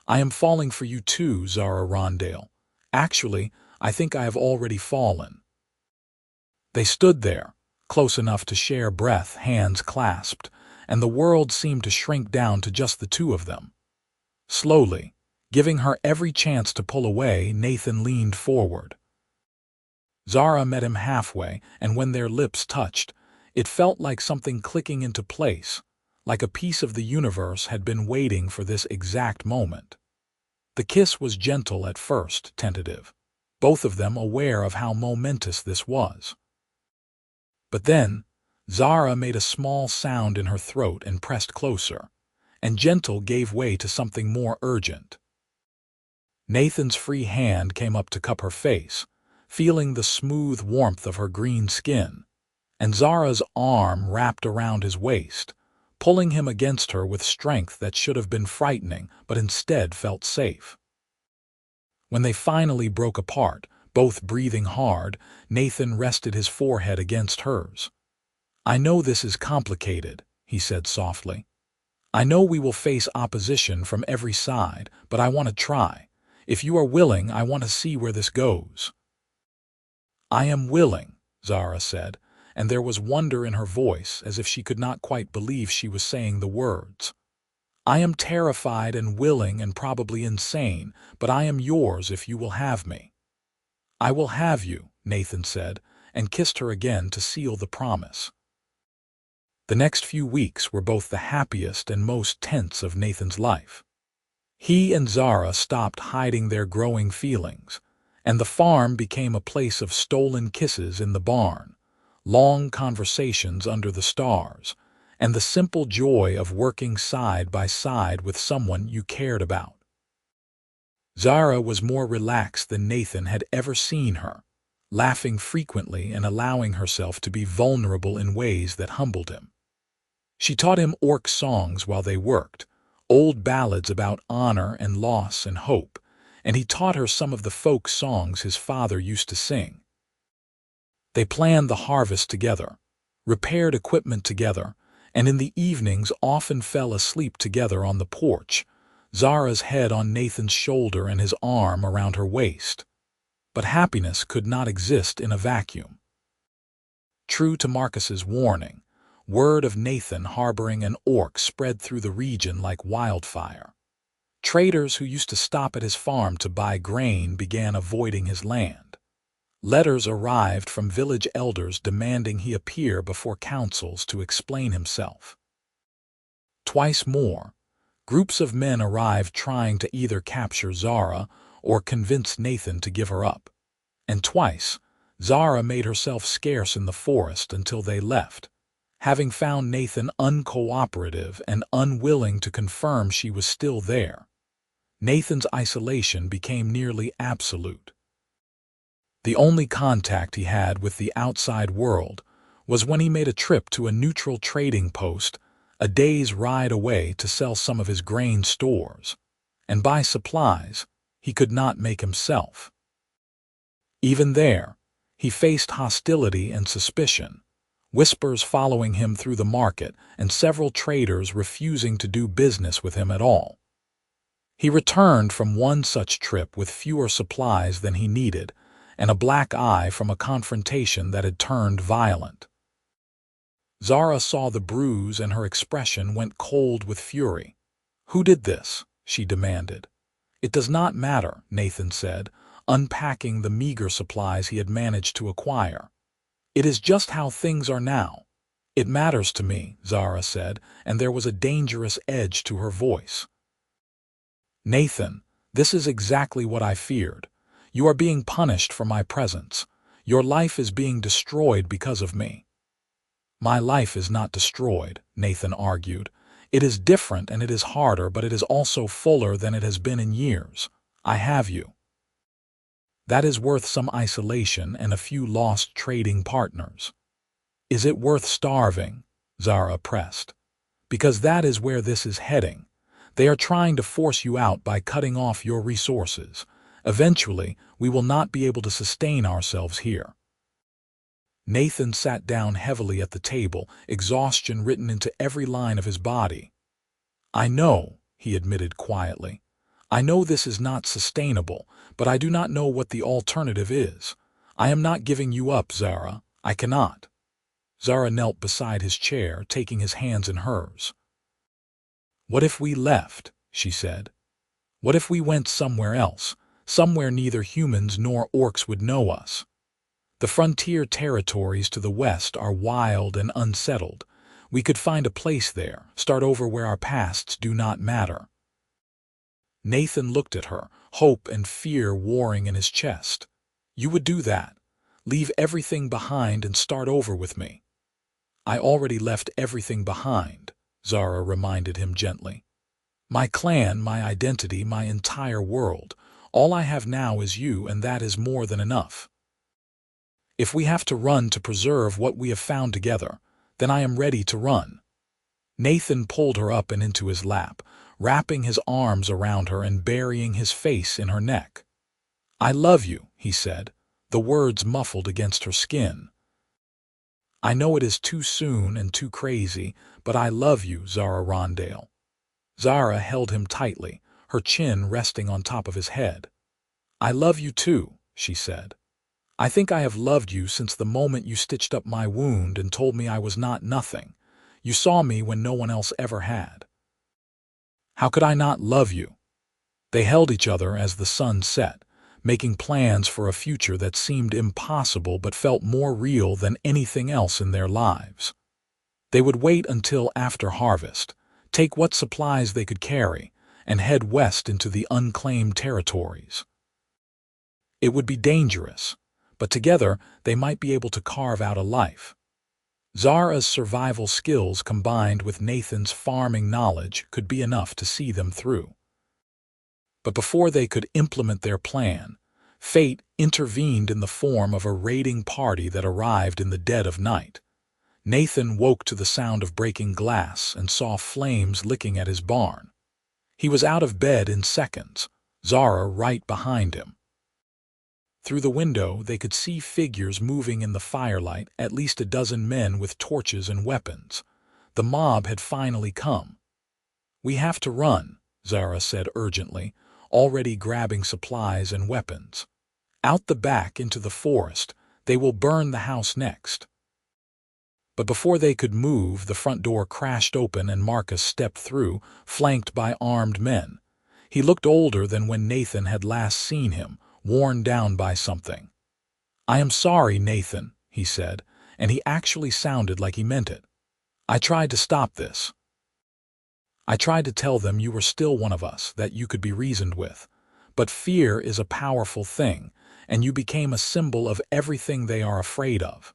I am falling for you too, Zara Rondale. Actually, I think I have already fallen." They stood there, close enough to share breath, hands clasped, and the world seemed to shrink down to just the two of them. Slowly, giving her every chance to pull away, Nathan leaned forward. Zara met him halfway, and when their lips touched, it felt like something clicking into place, like a piece of the universe had been waiting for this exact moment. The kiss was gentle at first, tentative, both of them aware of how momentous this was. But then, Zara made a small sound in her throat and pressed closer, and gentle gave way to something more urgent. Nathan's free hand came up to cup her face, feeling the smooth warmth of her green skin, and Zara's arm wrapped around his waist, pulling him against her with strength that should have been frightening but instead felt safe. When they finally broke apart, both breathing hard, Nathan rested his forehead against hers. "I know this is complicated," he said softly. "I know we will face opposition from every side, but I want to try. If you are willing, I want to see where this goes." "I am willing," Zara said, and there was wonder in her voice as if she could not quite believe she was saying the words. "I am terrified and willing and probably insane, but I am yours if you will have me." "I will have you," Nathan said, and kissed her again to seal the promise. The next few weeks were both the happiest and most tense of Nathan's life. He and Zara stopped hiding their growing feelings, and the farm became a place of stolen kisses in the barn, long conversations under the stars, and the simple joy of working side by side with someone you cared about. Zara was more relaxed than Nathan had ever seen her, laughing frequently and allowing herself to be vulnerable in ways that humbled him. She taught him orc songs while they worked, old ballads about honor and loss and hope, and he taught her some of the folk songs his father used to sing. They planned the harvest together, repaired equipment together, and in the evenings often fell asleep together on the porch, Zara's head on Nathan's shoulder and his arm around her waist. But happiness could not exist in a vacuum. True to Marcus's warning, word of Nathan harboring an orc spread through the region like wildfire. Traders who used to stop at his farm to buy grain began avoiding his land. Letters arrived from village elders demanding he appear before councils to explain himself. Twice more, groups of men arrived trying to either capture Zara or convince Nathan to give her up. And twice, Zara made herself scarce in the forest until they left, having found Nathan uncooperative and unwilling to confirm she was still there. Nathan's isolation became nearly absolute. The only contact he had with the outside world was when he made a trip to a neutral trading post a day's ride away to sell some of his grain stores, and buy supplies he could not make himself. Even there, he faced hostility and suspicion, whispers following him through the market and several traders refusing to do business with him at all. He returned from one such trip with fewer supplies than he needed and a black eye from a confrontation that had turned violent. Zara saw the bruise and her expression went cold with fury. "Who did this?" she demanded. "It does not matter," Nathan said, unpacking the meager supplies he had managed to acquire. "It is just how things are now." "It matters to me," Zara said, and there was a dangerous edge to her voice. "Nathan, this is exactly what I feared. You are being punished for my presence. Your life is being destroyed because of me." "My life is not destroyed," Nathan argued. "It is different and it is harder, but it is also fuller than it has been in years. I have you. That is worth some isolation and a few lost trading partners." "Is it worth starving?" Zara pressed. "Because that is where this is heading. They are trying to force you out by cutting off your resources. Eventually, we will not be able to sustain ourselves here." Nathan sat down heavily at the table, exhaustion written into every line of his body. "I know," he admitted quietly. "I know this is not sustainable, but I do not know what the alternative is. I am not giving you up, Zara. I cannot." Zara knelt beside his chair, taking his hands in hers. "What if we left?" she said. "What if we went somewhere else, somewhere neither humans nor orcs would know us? The frontier territories to the west are wild and unsettled. We could find a place there, start over where our pasts do not matter." Nathan looked at her, hope and fear warring in his chest. "You would do that? Leave everything behind and start over with me?" "I already left everything behind," Zara reminded him gently. "My clan, my identity, my entire world. All I have now is you, and that is more than enough. If we have to run to preserve what we have found together, then I am ready to run." Nathan pulled her up and into his lap, wrapping his arms around her and burying his face in her neck. "I love you," he said, the words muffled against her skin. "I know it is too soon and too crazy, but I love you, Zara Rondale." Zara held him tightly, her chin resting on top of his head. "I love you too," she said. "I think I have loved you since the moment you stitched up my wound and told me I was not nothing. You saw me when no one else ever had. How could I not love you?" They held each other as the sun set, making plans for a future that seemed impossible but felt more real than anything else in their lives. They would wait until after harvest, take what supplies they could carry, and head west into the unclaimed territories. It would be dangerous, but together they might be able to carve out a life. Zara's survival skills combined with Nathan's farming knowledge could be enough to see them through. But before they could implement their plan, fate intervened in the form of a raiding party that arrived in the dead of night. Nathan woke to the sound of breaking glass and saw flames licking at his barn. He was out of bed in seconds, Zara right behind him. Through the window, they could see figures moving in the firelight, at least a dozen men with torches and weapons. The mob had finally come. "We have to run," Zara said urgently, already grabbing supplies and weapons. "Out the back into the forest. They will burn the house next." But before they could move, the front door crashed open and Marcus stepped through, flanked by armed men. He looked older than when Nathan had last seen him, worn down by something. "I am sorry, Nathan," he said, and he actually sounded like he meant it. "I tried to stop this. I tried to tell them you were still one of us, that you could be reasoned with. But fear is a powerful thing, and you became a symbol of everything they are afraid of.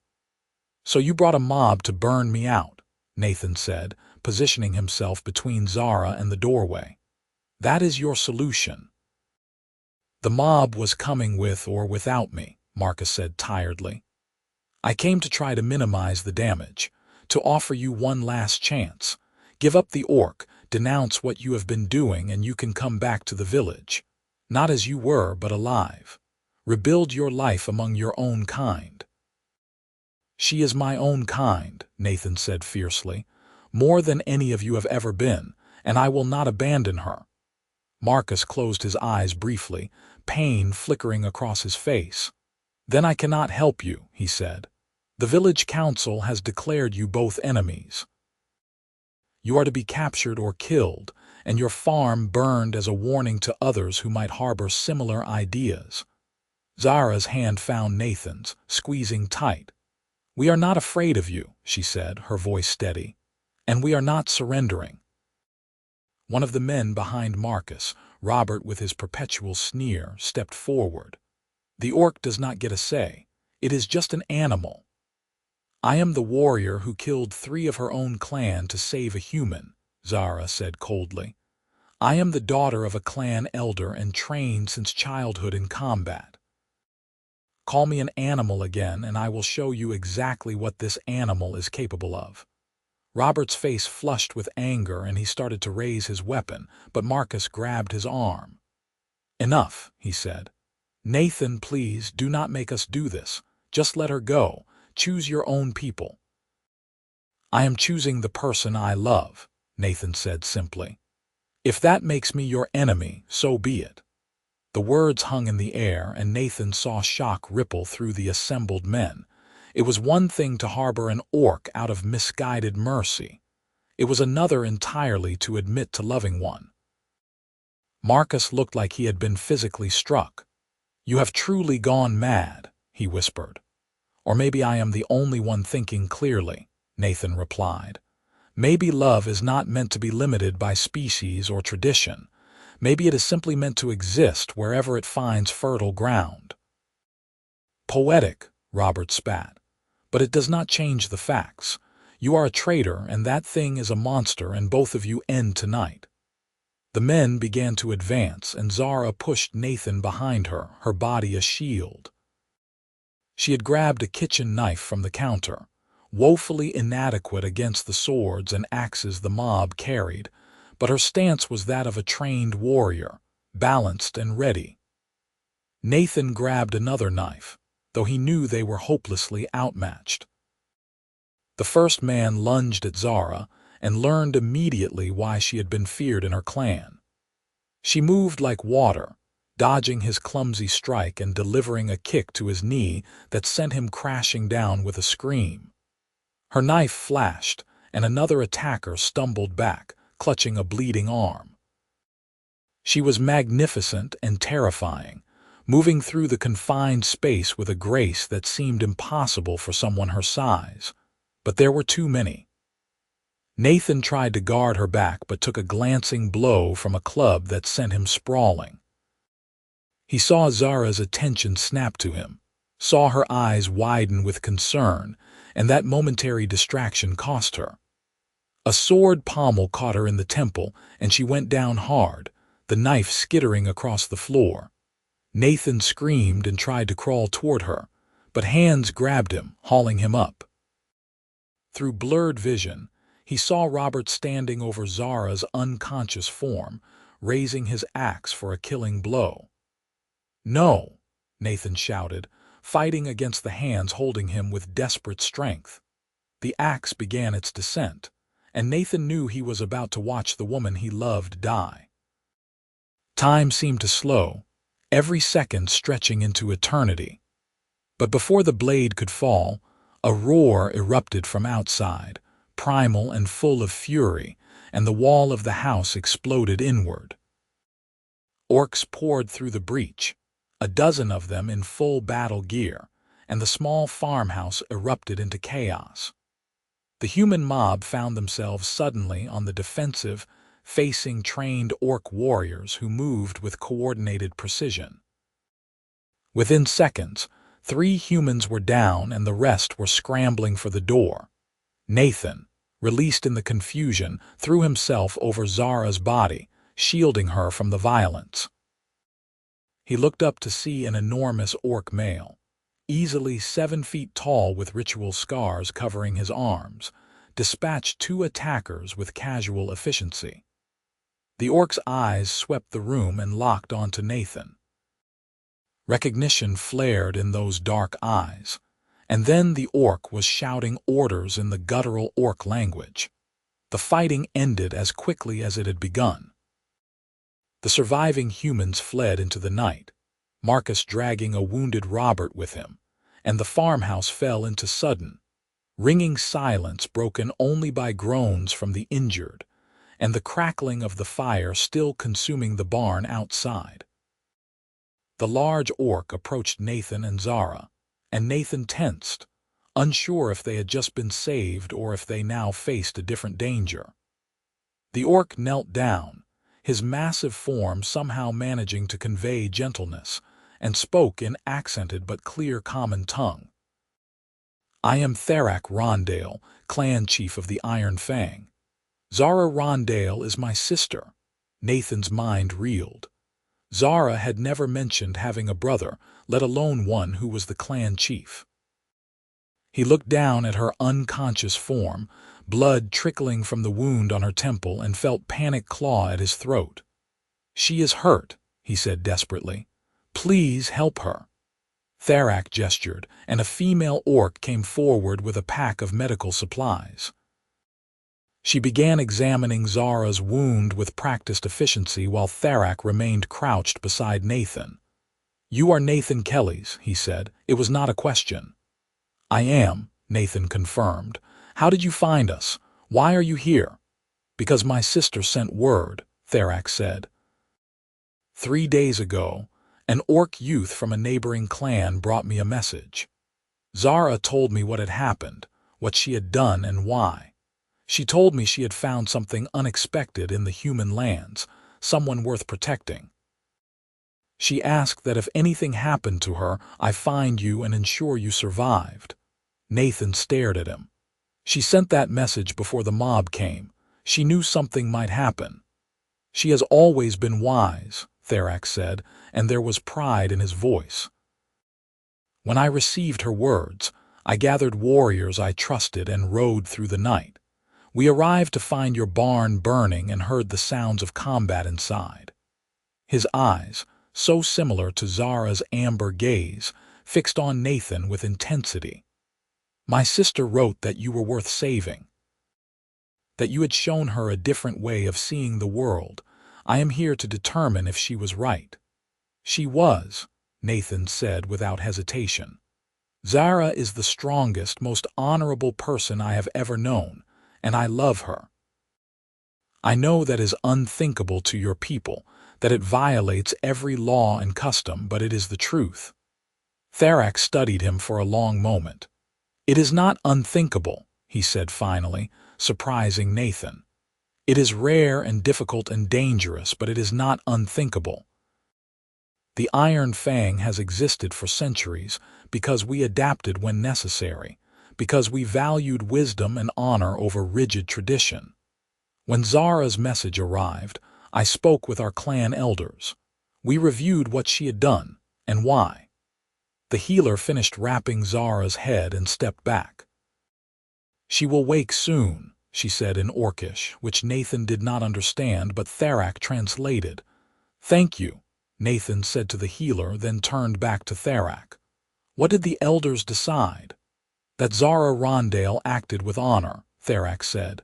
So you brought a mob to burn me out," Nathan said, positioning himself between Zara and the doorway. "That is your solution." "The mob was coming with or without me," Marcus said tiredly. I came to try to minimize the damage, to offer you one last chance. Give up the orc, denounce what you have been doing, and you can come back to the village. Not as you were, but alive. Rebuild your life among your own kind. She is my own kind, Nathan said fiercely, more than any of you have ever been, and I will not abandon her. Marcus closed his eyes briefly, pain flickering across his face. Then I cannot help you, he said. The village council has declared you both enemies. You are to be captured or killed, and your farm burned as a warning to others who might harbor similar ideas. Zara's hand found Nathan's, squeezing tight. We are not afraid of you, she said, her voice steady, and we are not surrendering. One of the men behind Marcus, Robert with his perpetual sneer, stepped forward. The orc does not get a say. It is just an animal. I am the warrior who killed 3 of her own clan to save a human, Zara said coldly. I am the daughter of a clan elder and trained since childhood in combat. Call me an animal again, and I will show you exactly what this animal is capable of. Robert's face flushed with anger, and he started to raise his weapon, but Marcus grabbed his arm. Enough, he said. Nathan, please, do not make us do this. Just let her go. Choose your own people. I am choosing the person I love, Nathan said simply. If that makes me your enemy, so be it. The words hung in the air, and Nathan saw shock ripple through the assembled men. It was one thing to harbor an orc out of misguided mercy. It was another entirely to admit to loving one. Marcus looked like he had been physically struck. You have truly gone mad, he whispered. Or maybe I am the only one thinking clearly, Nathan replied. Maybe love is not meant to be limited by species or tradition. Maybe it is simply meant to exist wherever it finds fertile ground. Poetic, Robert spat. But it does not change the facts. You are a traitor, and that thing is a monster, and both of you end tonight. The men began to advance, and Zara pushed Nathan behind her, her body a shield. She had grabbed a kitchen knife from the counter, woefully inadequate against the swords and axes the mob carried, but her stance was that of a trained warrior, balanced and ready. Nathan grabbed another knife, though he knew they were hopelessly outmatched. The first man lunged at Zara and learned immediately why she had been feared in her clan. She moved like water, dodging his clumsy strike and delivering a kick to his knee that sent him crashing down with a scream. Her knife flashed, and another attacker stumbled back, clutching a bleeding arm. She was magnificent and terrifying, moving through the confined space with a grace that seemed impossible for someone her size. But there were too many. Nathan tried to guard her back but took a glancing blow from a club that sent him sprawling. He saw Zara's attention snap to him, saw her eyes widen with concern, and that momentary distraction cost her. A sword pommel caught her in the temple, and she went down hard, the knife skittering across the floor. Nathan screamed and tried to crawl toward her, but hands grabbed him, hauling him up. Through blurred vision, he saw Robert standing over Zara's unconscious form, raising his axe for a killing blow. No, Nathan shouted, fighting against the hands holding him with desperate strength. The axe began its descent, and Nathan knew he was about to watch the woman he loved die. Time seemed to slow, every second stretching into eternity. But before the blade could fall, a roar erupted from outside, primal and full of fury, and the wall of the house exploded inward. Orcs poured through the breach, a dozen of them in full battle gear, and the small farmhouse erupted into chaos. The human mob found themselves suddenly on the defensive, facing trained orc warriors who moved with coordinated precision. Within seconds, 3 humans were down and the rest were scrambling for the door. Nathan, released in the confusion, threw himself over Zara's body, shielding her from the violence. He looked up to see an enormous orc male, easily 7 feet tall with ritual scars covering his arms, dispatched 2 attackers with casual efficiency. The orc's eyes swept the room and locked onto Nathan. Recognition flared in those dark eyes, and then the orc was shouting orders in the guttural orc language. The fighting ended as quickly as it had begun. The surviving humans fled into the night, Marcus dragging a wounded Robert with him, and the farmhouse fell into sudden, ringing silence broken only by groans from the injured and the crackling of the fire still consuming the barn outside. The large orc approached Nathan and Zara, and Nathan tensed, unsure if they had just been saved or if they now faced a different danger. The orc knelt down, his massive form somehow managing to convey gentleness, and spoke in accented but clear common tongue. "I am Zara Rondale, clan chief of the Iron Fang. Zara Rondale is my sister." Nathan's mind reeled. Zara had never mentioned having a brother, let alone one who was the clan chief. He looked down at her unconscious form, blood trickling from the wound on her temple, and felt panic claw at his throat. "She is hurt," he said desperately. "Please help her." Tharak gestured, and a female orc came forward with a pack of medical supplies. She began examining Zara's wound with practiced efficiency while Tharak remained crouched beside Nathan. "You are Nathan Kelly's," he said. "It was not a question." "I am," Nathan confirmed. "How did you find us? Why are you here?" "Because my sister sent word," Tharak said. 3 days ago, an orc youth from a neighboring clan brought me a message. Zara told me what had happened, what she had done, and why. She told me she had found something unexpected in the human lands, someone worth protecting. She asked that if anything happened to her, I find you and ensure you survived. Nathan stared at him. She sent that message before the mob came. She knew something might happen. She has always been wise, Tharak said, and there was pride in his voice. When I received her words, I gathered warriors I trusted and rode through the night. We arrived to find your barn burning and heard the sounds of combat inside. His eyes, so similar to Zara's amber gaze, fixed on Nathan with intensity. My sister wrote that you were worth saving, that you had shown her a different way of seeing the world. I am here to determine if she was right. She was, Nathan said without hesitation. Zara is the strongest, most honorable person I have ever known, and I love her. I know that is unthinkable to your people, that it violates every law and custom, but it is the truth. Tharak studied him for a long moment. It is not unthinkable, he said finally, surprising Nathan. It is rare and difficult and dangerous, but it is not unthinkable. The Iron Fang has existed for centuries because we adapted when necessary, because we valued wisdom and honor over rigid tradition. When Zara's message arrived, I spoke with our clan elders. We reviewed what she had done and why. The healer finished wrapping Zara's head and stepped back. She will wake soon, she said in Orcish, which Nathan did not understand, but Tharak translated. Thank you, Nathan said to the healer, then turned back to Tharak. What did the elders decide? That Zara Rondale acted with honor, Tharak said.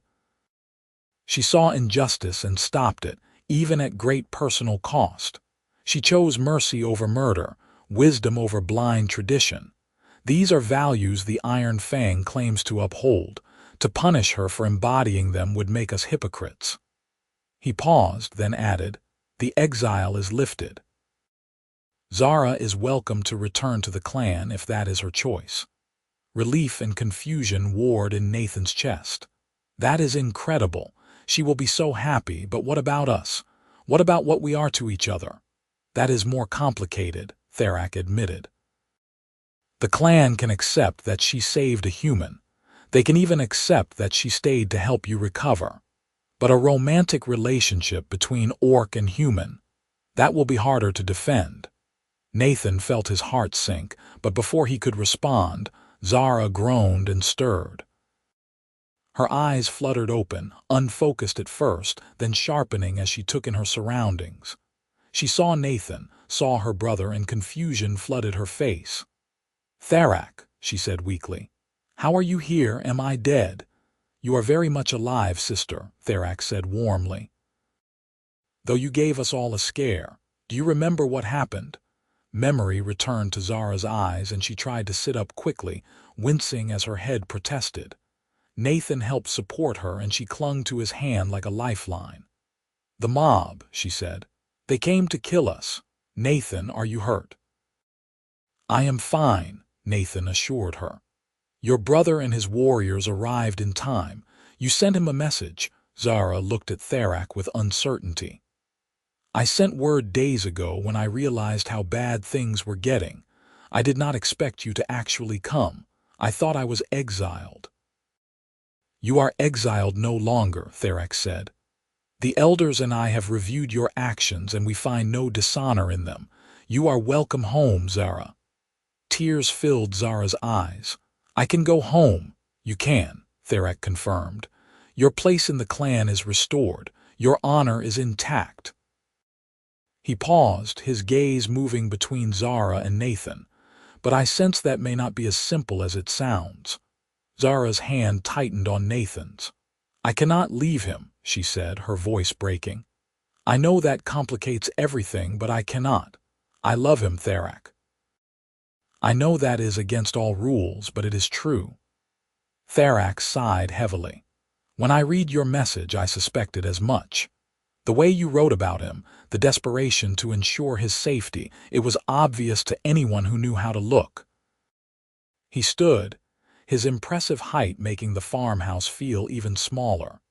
She saw injustice and stopped it, even at great personal cost. She chose mercy over murder, wisdom over blind tradition. These are values the Iron Fang claims to uphold. To punish her for embodying them would make us hypocrites. He paused, then added, the exile is lifted. Zara is welcome to return to the clan if that is her choice. Relief and confusion warred in Nathan's chest. That is incredible. She will be so happy, but what about us? What about what we are to each other? That is more complicated, Tharak admitted. The clan can accept that she saved a human. They can even accept that she stayed to help you recover. But a romantic relationship between orc and human, that will be harder to defend. Nathan felt his heart sink, but before he could respond, Zara groaned and stirred. Her eyes fluttered open, unfocused at first, then sharpening as she took in her surroundings. She saw Nathan, saw her brother, and confusion flooded her face. "Tharak," she said weakly. "How are you here? Am I dead?" "You are very much alive, sister," Tharak said warmly. "Though you gave us all a scare. Do you remember what happened?" Memory returned to Zara's eyes, and she tried to sit up quickly, wincing as her head protested. Nathan helped support her, and she clung to his hand like a lifeline. "The mob," she said. "They came to kill us. Nathan, are you hurt?" "I am fine," Nathan assured her. "Your brother and his warriors arrived in time. You sent him a message." Zara looked at Tharak with uncertainty. "I sent word days ago when I realized how bad things were getting. I did not expect you to actually come. I thought I was exiled." "You are exiled no longer," Tharak said. "The elders and I have reviewed your actions and we find no dishonor in them. You are welcome home, Zara." Tears filled Zara's eyes. "I can go home." "You can," Tharak confirmed. "Your place in the clan is restored. Your honor is intact." He paused, his gaze moving between Zara and Nathan. "But I sense that may not be as simple as it sounds." Zara's hand tightened on Nathan's. "I cannot leave him," she said, her voice breaking. "I know that complicates everything, but I cannot. I love him, Tharak. I know that is against all rules, but it is true." Tharak sighed heavily. "When I read your message, I suspected as much. The way you wrote about him, the desperation to ensure his safety, it was obvious to anyone who knew how to look." He stood, his impressive height making the farmhouse feel even smaller.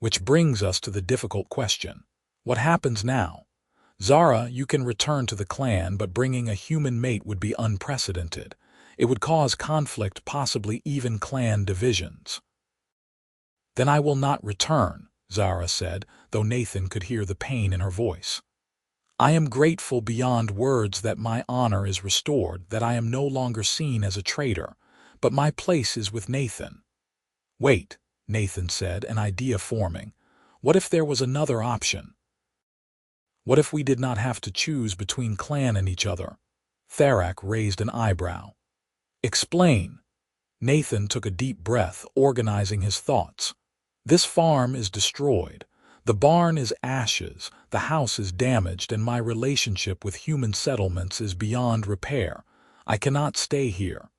"Which brings us to the difficult question. What happens now? Zara, you can return to the clan, but bringing a human mate would be unprecedented. It would cause conflict, possibly even clan divisions." "Then I will not return," Zara said, though Nathan could hear the pain in her voice. "I am grateful beyond words that my honor is restored, that I am no longer seen as a traitor, but my place is with Nathan." "Wait," Nathan said, an idea forming. "What if there was another option? What if we did not have to choose between clan and each other?" Tharak raised an eyebrow. "Explain." Nathan took a deep breath, organizing his thoughts. "This farm is destroyed. The barn is ashes, the house is damaged, and my relationship with human settlements is beyond repair. I cannot stay here.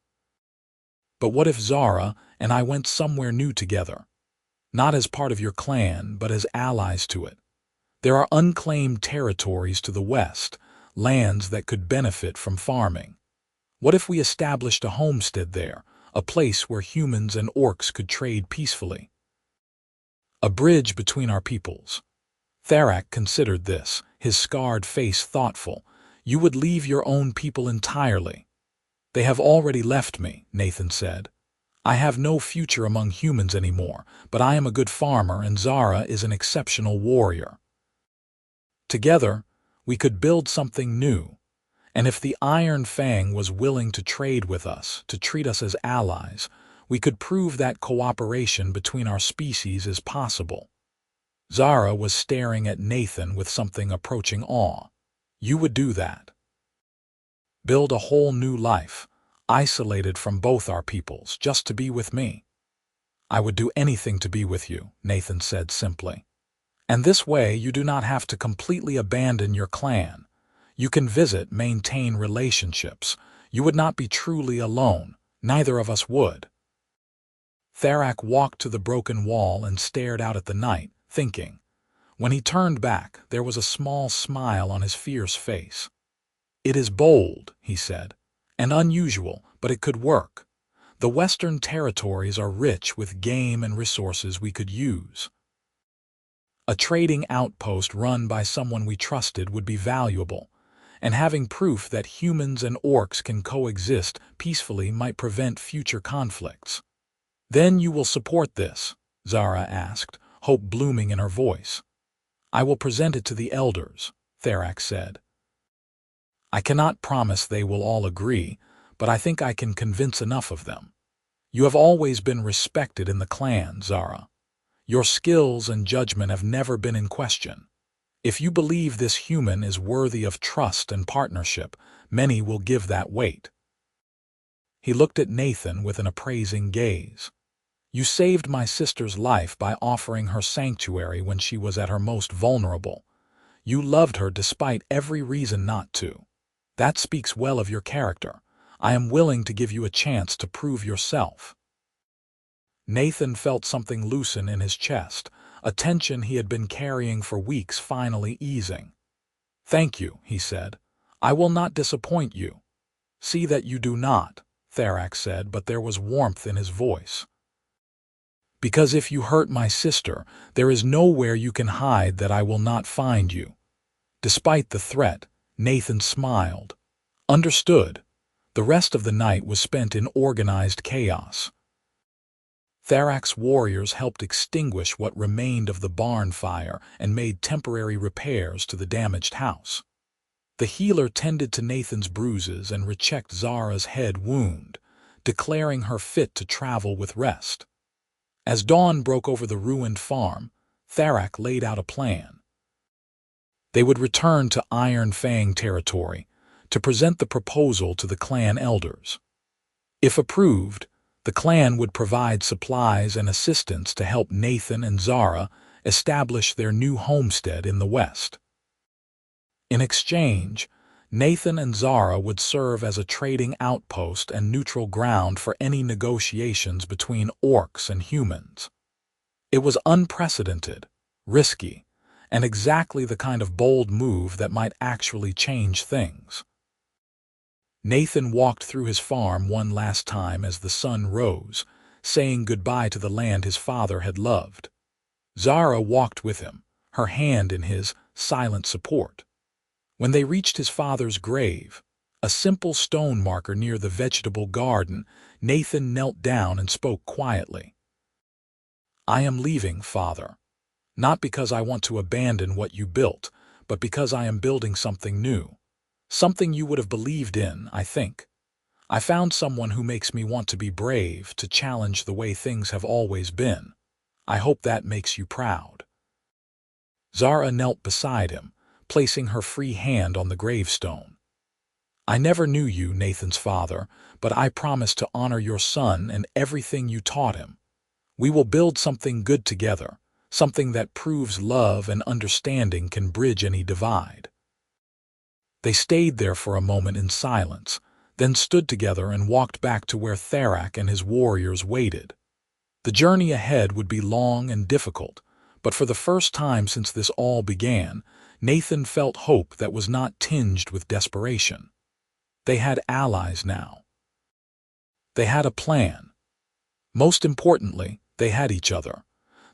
But what if Zara and I went somewhere new together? Not as part of your clan, but as allies to it. There are unclaimed territories to the west, lands that could benefit from farming. What if we established a homestead there, a place where humans and orcs could trade peacefully? A bridge between our peoples." Tharak considered this, his scarred face thoughtful. "You would leave your own people entirely." "They have already left me," Nathan said. "I have no future among humans anymore, but I am a good farmer and Zara is an exceptional warrior. Together, we could build something new. And if the Iron Fang was willing to trade with us, to treat us as allies, we could prove that cooperation between our species is possible." Zara was staring at Nathan with something approaching awe. "You would do that? Build a whole new life, isolated from both our peoples, just to be with me?" "I would do anything to be with you," Nathan said simply. "And this way you do not have to completely abandon your clan. You can visit, maintain relationships. You would not be truly alone. Neither of us would." Tharak walked to the broken wall and stared out at the night, thinking. When he turned back, there was a small smile on his fierce face. "It is bold," he said, "and unusual, but it could work. The Western territories are rich with game and resources we could use. A trading outpost run by someone we trusted would be valuable, and having proof that humans and orcs can coexist peacefully might prevent future conflicts." "Then you will support this?" Zara asked, hope blooming in her voice. "I will present it to the elders," Tharak said. I cannot promise they will all agree, but I think I can convince enough of them. You have always been respected in the clan, Zara. Your skills and judgment have never been in question. If you believe this human is worthy of trust and partnership, many will give that weight. He looked at Nathan with an appraising gaze. You saved my sister's life by offering her sanctuary when she was at her most vulnerable. You loved her despite every reason not to. That speaks well of your character. I am willing to give you a chance to prove yourself. Nathan felt something loosen in his chest, a tension he had been carrying for weeks finally easing. Thank you, he said. I will not disappoint you. See that you do not, Therax said, but there was warmth in his voice. Because if you hurt my sister, there is nowhere you can hide that I will not find you. Despite the threat, Nathan smiled. Understood. The rest of the night was spent in organized chaos. Therax's warriors helped extinguish what remained of the barn fire and made temporary repairs to the damaged house. The healer tended to Nathan's bruises and rechecked Zara's head wound, declaring her fit to travel with rest. As dawn broke over the ruined farm, Therax laid out a plan. They would return to Iron Fang territory to present the proposal to the clan elders. If approved, the clan would provide supplies and assistance to help Nathan and Zara establish their new homestead in the west. In exchange, Nathan and Zara would serve as a trading outpost and neutral ground for any negotiations between orcs and humans. It was unprecedented, risky, and exactly the kind of bold move that might actually change things. Nathan walked through his farm one last time as the sun rose, saying goodbye to the land his father had loved. Zara walked with him, her hand in his, silent support. When they reached his father's grave, a simple stone marker near the vegetable garden, Nathan knelt down and spoke quietly. I am leaving, Father. Not because I want to abandon what you built, but because I am building something new. Something you would have believed in, I think. I found someone who makes me want to be brave, to challenge the way things have always been. I hope that makes you proud. Zara knelt beside him, placing her free hand on the gravestone. I never knew you, Nathan's father, but I promise to honor your son and everything you taught him. We will build something good together, something that proves love and understanding can bridge any divide. They stayed there for a moment in silence, then stood together and walked back to where Therax and his warriors waited. The journey ahead would be long and difficult, but for the first time since this all began, Nathan felt hope that was not tinged with desperation. They had allies now. They had a plan. Most importantly, they had each other.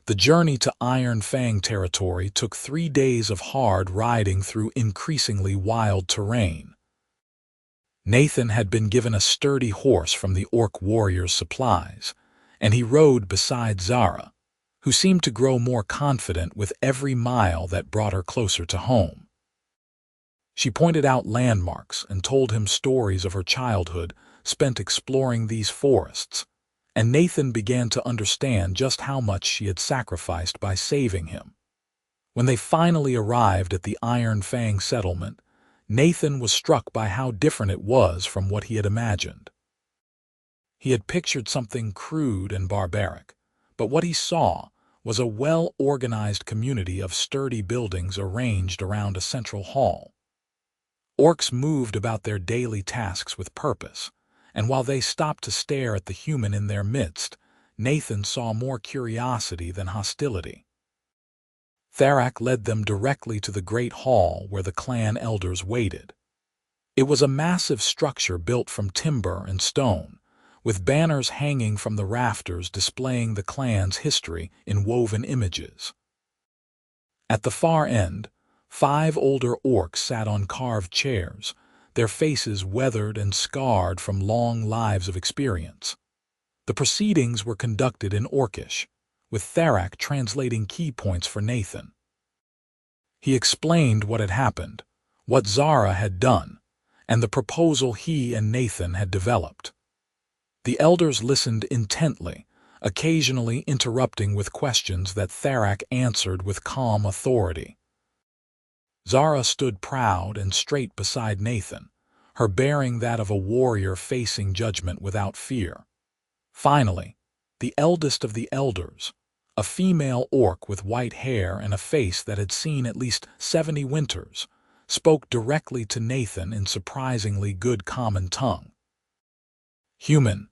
The journey to Iron Fang territory took 3 days of hard riding through increasingly wild terrain. Nathan had been given a sturdy horse from the orc warrior's supplies, and he rode beside Zara, who seemed to grow more confident with every mile that brought her closer to home. She pointed out landmarks and told him stories of her childhood spent exploring these forests, and Nathan began to understand just how much she had sacrificed by saving him. When they finally arrived at the Iron Fang settlement, Nathan was struck by how different it was from what he had imagined. He had pictured something crude and barbaric, but what he saw was a well-organized community of sturdy buildings arranged around a central hall. Orcs moved about their daily tasks with purpose, and while they stopped to stare at the human in their midst, Nathan saw more curiosity than hostility. Therax led them directly to the great hall where the clan elders waited. It was a massive structure built from timber and stone, with banners hanging from the rafters displaying the clan's history in woven images. At the far end, 5 older orcs sat on carved chairs, their faces weathered and scarred from long lives of experience. The proceedings were conducted in Orcish, with Therax translating key points for Nathan. He explained what had happened, what Zara had done, and the proposal he and Nathan had developed. The elders listened intently, occasionally interrupting with questions that Tharak answered with calm authority. Zara stood proud and straight beside Nathan, her bearing that of a warrior facing judgment without fear. Finally, the eldest of the elders, a female orc with white hair and a face that had seen at least 70 winters, spoke directly to Nathan in surprisingly good common tongue. "Human,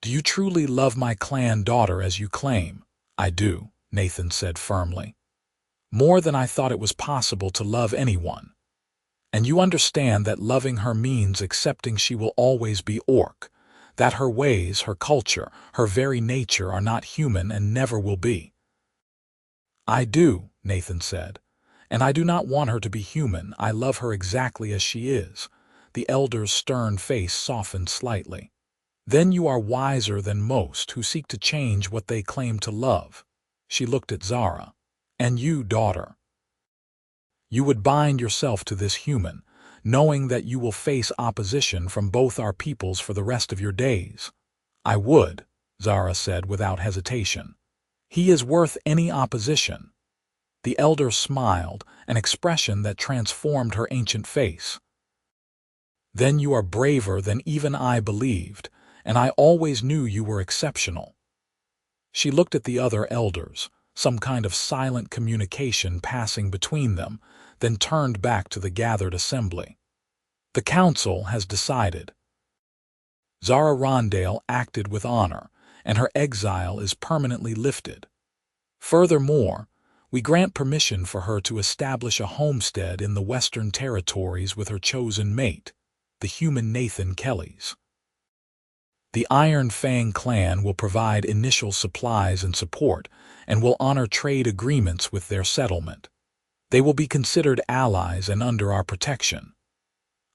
do you truly love my clan daughter as you claim?" "I do," Nathan said firmly. "More than I thought it was possible to love anyone. And you understand that loving her means accepting she will always be orc, that her ways, her culture, her very nature are not human and never will be." "I do," Nathan said, "and I do not want her to be human. I love her exactly as she is." The elder's stern face softened slightly. "Then you are wiser than most who seek to change what they claim to love." She looked at Zara. "And you, daughter, you would bind yourself to this human, knowing that you will face opposition from both our peoples for the rest of your days." "I would," Zara said without hesitation. "He is worth any opposition." The elder smiled, an expression that transformed her ancient face. "Then you are braver than even I believed, and I always knew you were exceptional." She looked at the other elders, some kind of silent communication passing between them, then turned back to the gathered assembly. "The council has decided. Zara Rondale acted with honor, and her exile is permanently lifted. Furthermore, we grant permission for her to establish a homestead in the Western Territories with her chosen mate, the human Nathan Kellys. The Iron Fang clan will provide initial supplies and support, and will honor trade agreements with their settlement. They will be considered allies and under our protection."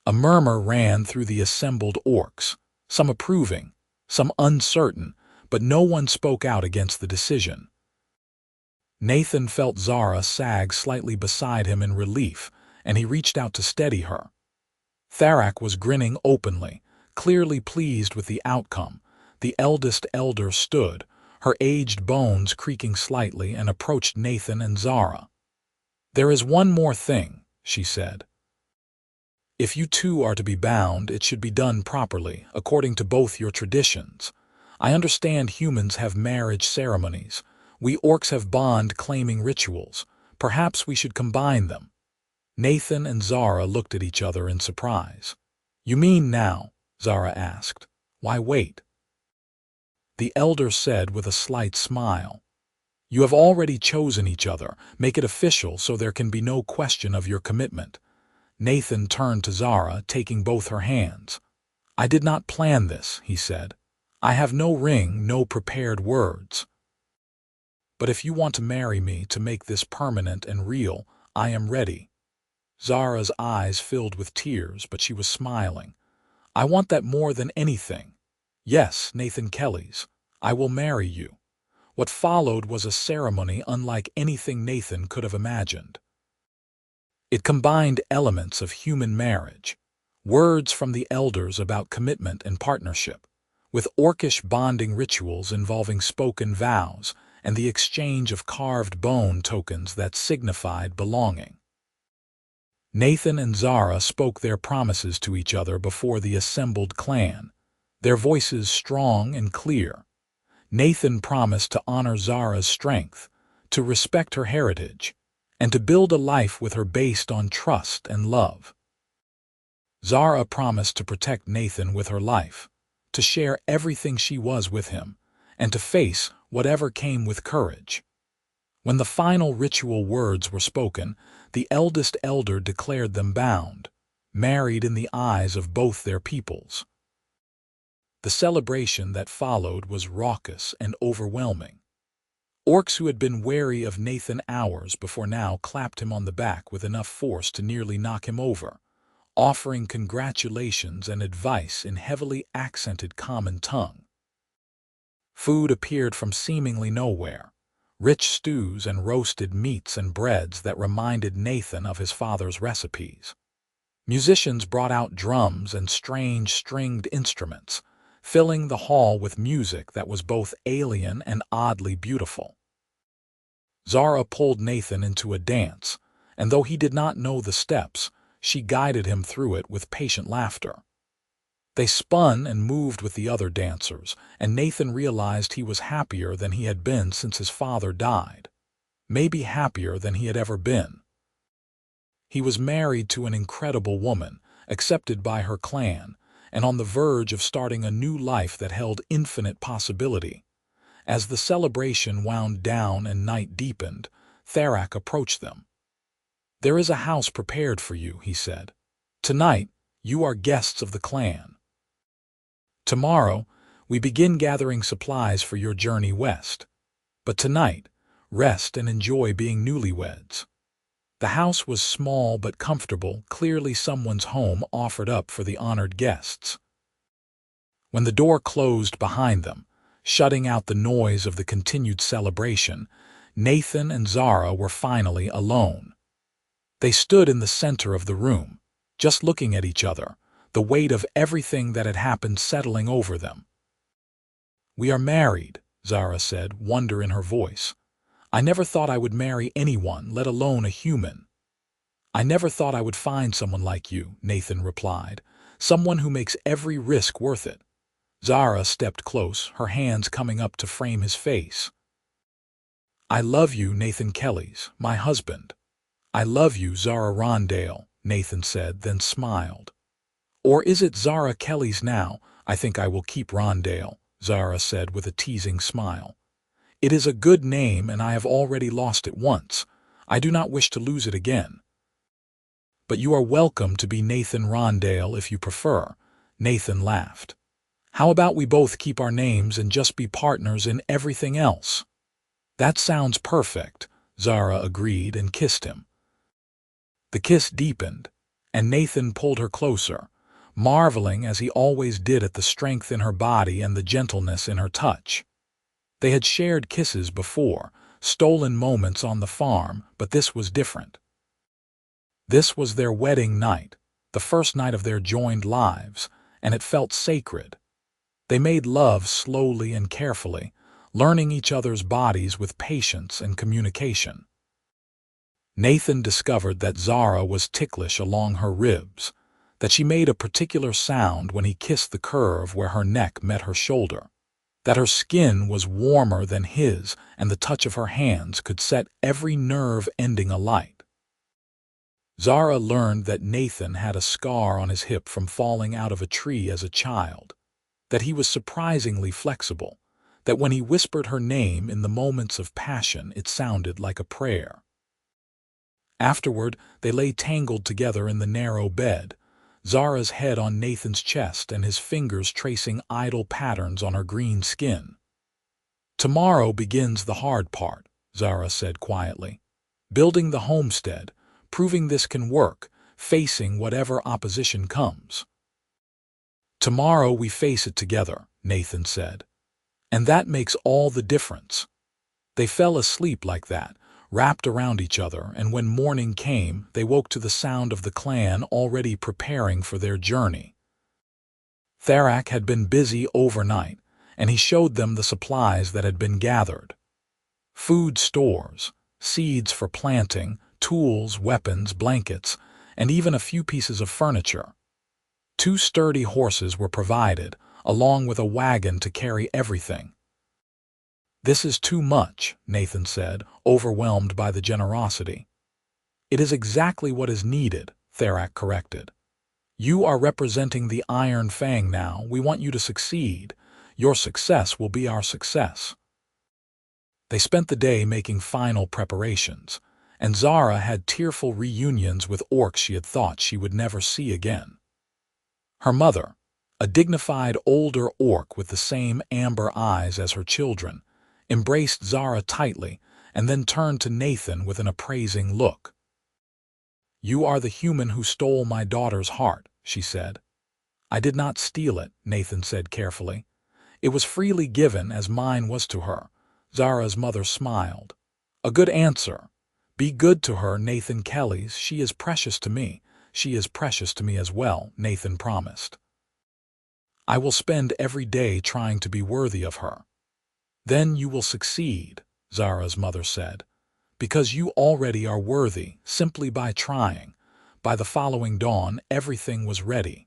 A murmur ran through the assembled orcs, some approving, some uncertain, but no one spoke out against the decision. Nathan felt Zara sag slightly beside him in relief, and he reached out to steady her. Tharak was grinning openly, clearly pleased with the outcome. The eldest elder stood, her aged bones creaking slightly, and approached Nathan and Zara. "There is one more thing," she said. "If you two are to be bound, it should be done properly, according to both your traditions. I understand humans have marriage ceremonies. We orcs have bond-claiming rituals. Perhaps we should combine them." Nathan and Zara looked at each other in surprise. "You mean now?" Zara asked. "Why wait?" The elder said with a slight smile. "You have already chosen each other. Make it official so there can be no question of your commitment." Nathan turned to Zara, taking both her hands. "I did not plan this," he said. "I have no ring, no prepared words. But if you want to marry me to make this permanent and real, I am ready." Zara's eyes filled with tears, but she was smiling. "I want that more than anything. Yes, Nathan Kellys, I will marry you." What followed was a ceremony unlike anything Nathan could have imagined. It combined elements of human marriage, words from the elders about commitment and partnership, with orcish bonding rituals involving spoken vows and the exchange of carved bone tokens that signified belonging. Nathan and Zara spoke their promises to each other before the assembled clan, their voices strong and clear. Nathan promised to honor Zara's strength, to respect her heritage, and to build a life with her based on trust and love. Zara promised to protect Nathan with her life, to share everything she was with him, and to face whatever came with courage. When the final ritual words were spoken, the eldest elder declared them bound, married in the eyes of both their peoples. The celebration that followed was raucous and overwhelming. Orcs who had been wary of Nathan hours before now clapped him on the back with enough force to nearly knock him over, offering congratulations and advice in heavily accented common tongue. Food appeared from seemingly nowhere, rich stews and roasted meats and breads that reminded Nathan of his father's recipes. Musicians brought out drums and strange stringed instruments, filling the hall with music that was both alien and oddly beautiful. Zara pulled Nathan into a dance, and though he did not know the steps, she guided him through it with patient laughter. They spun and moved with the other dancers, and Nathan realized he was happier than he had been since his father died. Maybe happier than he had ever been. He was married to an incredible woman, accepted by her clan, and on the verge of starting a new life that held infinite possibility. As the celebration wound down and night deepened, Tharak approached them. "There is a house prepared for you," he said. "Tonight, you are guests of the clan. Tomorrow, we begin gathering supplies for your journey west. But tonight, rest and enjoy being newlyweds." The house was small but comfortable, clearly someone's home offered up for the honored guests. When the door closed behind them, shutting out the noise of the continued celebration, Nathan and Zara were finally alone. They stood in the center of the room, just looking at each other, the weight of everything that had happened settling over them. "We are married," Zara said, wonder in her voice. "I never thought I would marry anyone, let alone a human." "I never thought I would find someone like you," Nathan replied, "someone who makes every risk worth it." Zara stepped close, her hands coming up to frame his face. "I love you, Nathan Kellys, my husband." "I love you, Zara Rondale," Nathan said, then smiled. "Or is it Zara Kellys now? I think I will keep Rondale," Zara said with a teasing smile. "It is a good name and I have already lost it once. I do not wish to lose it again." "But you are welcome to be Nathan Rondale if you prefer," Nathan laughed. "How about we both keep our names and just be partners in everything else?" "That sounds perfect," Zara agreed and kissed him. The kiss deepened, and Nathan pulled her closer, marveling as he always did at the strength in her body and the gentleness in her touch. They had shared kisses before, stolen moments on the farm, but this was different. This was their wedding night, the first night of their joined lives, and it felt sacred. They made love slowly and carefully, learning each other's bodies with patience and communication. Nathan discovered that Zara was ticklish along her ribs, that she made a particular sound when he kissed the curve where her neck met her shoulder, that her skin was warmer than his and the touch of her hands could set every nerve ending alight. Zara learned that Nathan had a scar on his hip from falling out of a tree as a child, that he was surprisingly flexible, that when he whispered her name in the moments of passion it sounded like a prayer. Afterward, they lay tangled together in the narrow bed, Zara's head on Nathan's chest and his fingers tracing idle patterns on her green skin. "Tomorrow begins the hard part," Zara said quietly. "Building the homestead, proving this can work, facing whatever opposition comes." "Tomorrow we face it together," Nathan said. "And that makes all the difference." They fell asleep like that, wrapped around each other, and when morning came, they woke to the sound of the clan already preparing for their journey. Tharak had been busy overnight, and he showed them the supplies that had been gathered. Food stores, seeds for planting, tools, weapons, blankets, and even a few pieces of furniture. 2 sturdy horses were provided, along with a wagon to carry everything. "This is too much," Nathan said, overwhelmed by the generosity. "It is exactly what is needed," Tharak corrected. "You are representing the Iron Fang now. We want you to succeed. Your success will be our success." They spent the day making final preparations, and Zara had tearful reunions with orcs she had thought she would never see again. Her mother, a dignified older orc with the same amber eyes as her children, embraced Zara tightly and then turned to Nathan with an appraising look. "You are the human who stole my daughter's heart," she said. "I did not steal it," Nathan said carefully. "It was freely given as mine was to her." Zara's mother smiled. "A good answer. Be good to her, Nathan Kellys. She is precious to me. She is precious to me as well, Nathan promised. I will spend every day trying to be worthy of her. Then you will succeed, Zara's mother said, because you already are worthy simply by trying. By the following dawn, everything was ready.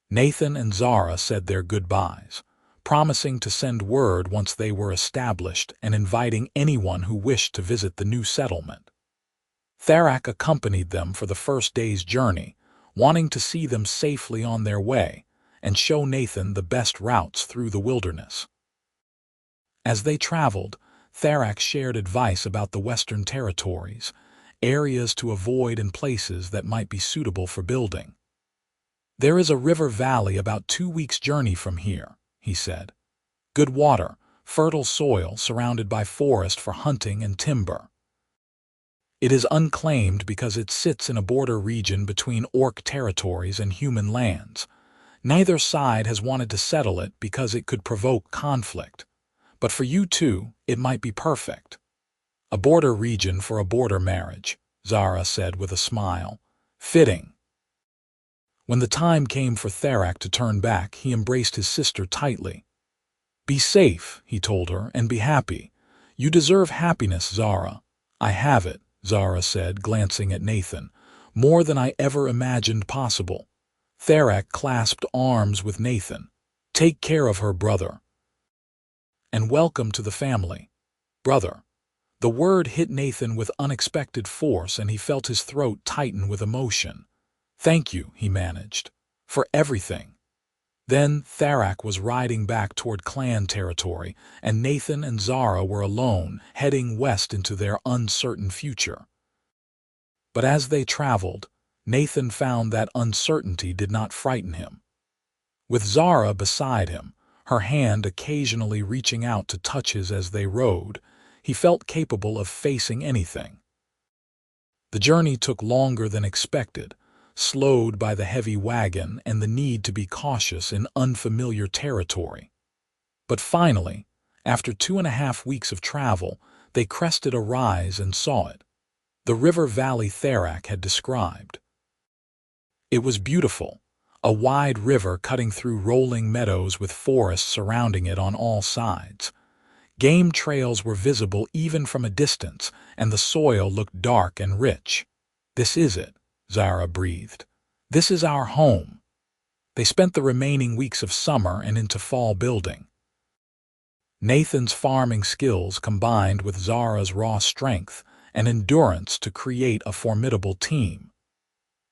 Nathan and Zara said their goodbyes, promising to send word once they were established and inviting anyone who wished to visit the new settlement. Tharak accompanied them for the first day's journey, wanting to see them safely on their way and show Nathan the best routes through the wilderness. As they traveled, Tharak shared advice about the Western Territories, areas to avoid and places that might be suitable for building. There is a river valley about 2 weeks' journey from here, he said. Good water, fertile soil surrounded by forest for hunting and timber. It is unclaimed because it sits in a border region between orc territories and human lands. Neither side has wanted to settle it because it could provoke conflict. But for you two, it might be perfect. A border region for a border marriage, Zara said with a smile. Fitting. When the time came for Tharak to turn back, he embraced his sister tightly. Be safe, he told her, and be happy. You deserve happiness, Zara. I have it, Zara said, glancing at Nathan. More than I ever imagined possible. Tharak clasped arms with Nathan. Take care of her, brother. And welcome to the family. Brother. The word hit Nathan with unexpected force and he felt his throat tighten with emotion. Thank you, he managed, for everything. Then Tharak was riding back toward clan territory, and Nathan and Zara were alone, heading west into their uncertain future. But as they traveled, Nathan found that uncertainty did not frighten him. With Zara beside him, her hand occasionally reaching out to touch his as they rode, he felt capable of facing anything. The journey took longer than expected, slowed by the heavy wagon and the need to be cautious in unfamiliar territory. But finally, after 2.5 weeks of travel, they crested a rise and saw it. The river valley Tharak had described. It was beautiful, a wide river cutting through rolling meadows with forests surrounding it on all sides. Game trails were visible even from a distance, and the soil looked dark and rich. This is it, Zara breathed. This is our home. They spent the remaining weeks of summer and into fall building. Nathan's farming skills combined with Zara's raw strength and endurance to create a formidable team.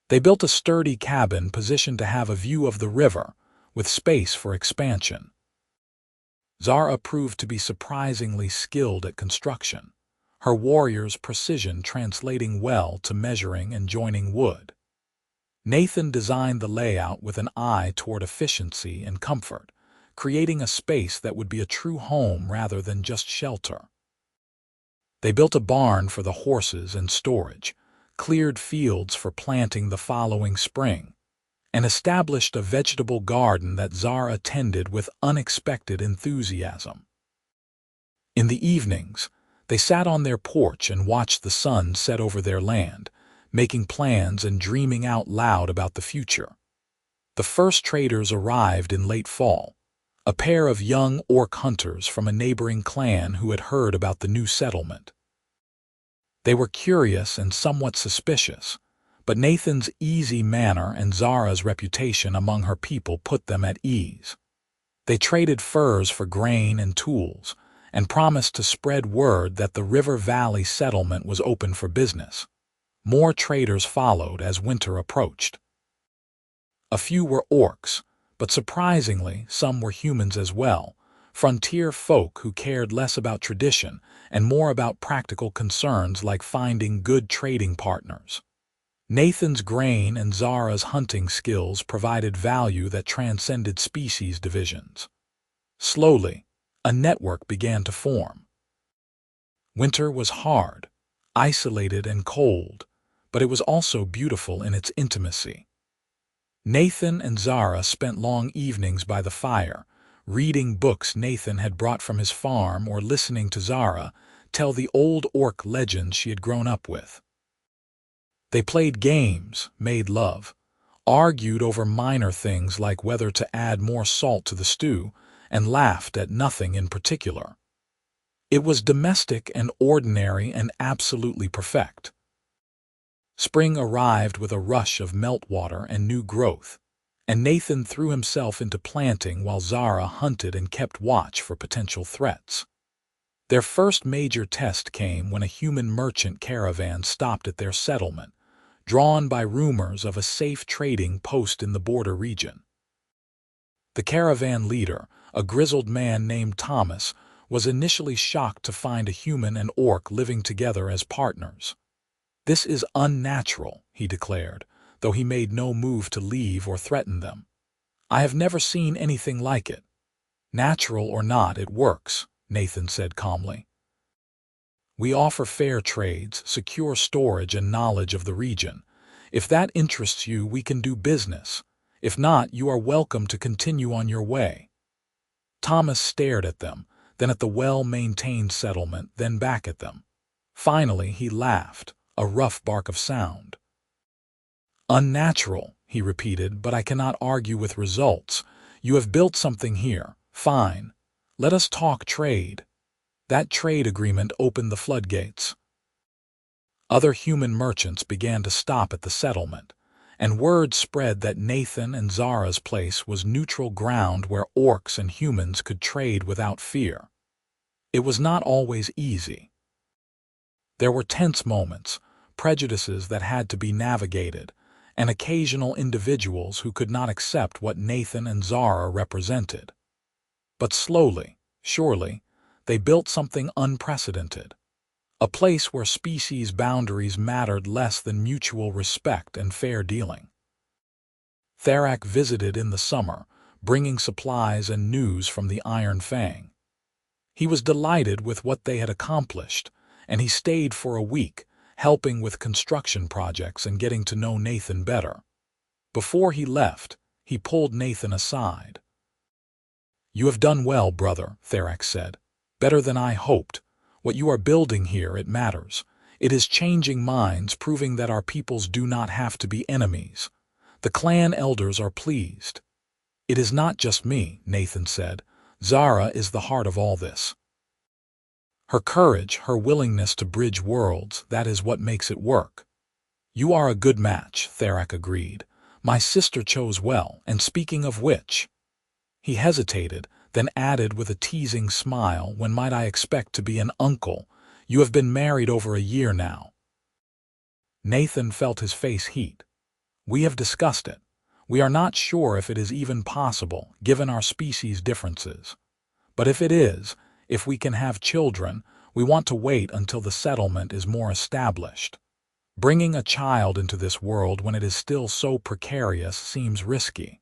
They built a sturdy cabin positioned to have a view of the river, with space for expansion. Zara proved to be surprisingly skilled at construction, her warrior's precision translating well to measuring and joining wood. Nathan designed the layout with an eye toward efficiency and comfort, creating a space that would be a true home rather than just shelter. They built a barn for the horses and storage, cleared fields for planting the following spring, and established a vegetable garden that Zara tended with unexpected enthusiasm. In the evenings, they sat on their porch and watched the sun set over their land, making plans and dreaming out loud about the future. The first traders arrived in late fall, a pair of young orc hunters from a neighboring clan who had heard about the new settlement. They were curious and somewhat suspicious, but Nathan's easy manner and Zara's reputation among her people put them at ease. They traded furs for grain and tools, and promised to spread word that the River Valley settlement was open for business. More traders followed as winter approached. A few were orcs, but surprisingly, some were humans as well, frontier folk who cared less about tradition and more about practical concerns like finding good trading partners. Nathan's grain and Zara's hunting skills provided value that transcended species divisions. Slowly, a network began to form. Winter was hard, isolated and cold, but it was also beautiful in its intimacy. Nathan and Zara spent long evenings by the fire, reading books Nathan had brought from his farm or listening to Zara tell the old orc legends she had grown up with. They played games, made love, argued over minor things like whether to add more salt to the stew, and laughed at nothing in particular. It was domestic and ordinary and absolutely perfect. Spring arrived with a rush of meltwater and new growth, and Nathan threw himself into planting while Zara hunted and kept watch for potential threats. Their first major test came when a human merchant caravan stopped at their settlement, drawn by rumors of a safe trading post in the border region. The caravan leader, a grizzled man named Thomas, was initially shocked to find a human and orc living together as partners. "This is unnatural," he declared, though he made no move to leave or threaten them. "I have never seen anything like it." "Natural or not, it works," Nathan said calmly. "We offer fair trades, secure storage, and knowledge of the region. If that interests you, we can do business. If not, you are welcome to continue on your way." Thomas stared at them, then at the well-maintained settlement, then back at them. Finally, he laughed, a rough bark of sound. "Unnatural," he repeated, "but I cannot argue with results. You have built something here. Fine. Let us talk trade." That trade agreement opened the floodgates. Other human merchants began to stop at the settlement, and word spread that Nathan and Zara's place was neutral ground where orcs and humans could trade without fear. It was not always easy. There were tense moments, prejudices that had to be navigated, and occasional individuals who could not accept what Nathan and Zara represented. But slowly, surely, they built something unprecedented. A place where species boundaries mattered less than mutual respect and fair dealing. Therak visited in the summer, bringing supplies and news from the Iron Fang. He was delighted with what they had accomplished, and he stayed for a week, helping with construction projects and getting to know Nathan better. Before he left, he pulled Nathan aside. "You have done well, brother," Therak said. "Better than I hoped. What you are building here, it matters. It is changing minds, proving that our peoples do not have to be enemies. The clan elders are pleased." "It is not just me," Nathan said. "Zara is the heart of all this. Her courage, her willingness to bridge worlds, that is what makes it work." "You are a good match," Therak agreed. "My sister chose well, and speaking of which—" He hesitated, then added with a teasing smile, "When might I expect to be an uncle? You have been married over a year now." Nathan felt his face heat. "We have discussed it. We are not sure if it is even possible, given our species' differences. But if it is, if we can have children, we want to wait until the settlement is more established. Bringing a child into this world when it is still so precarious seems risky."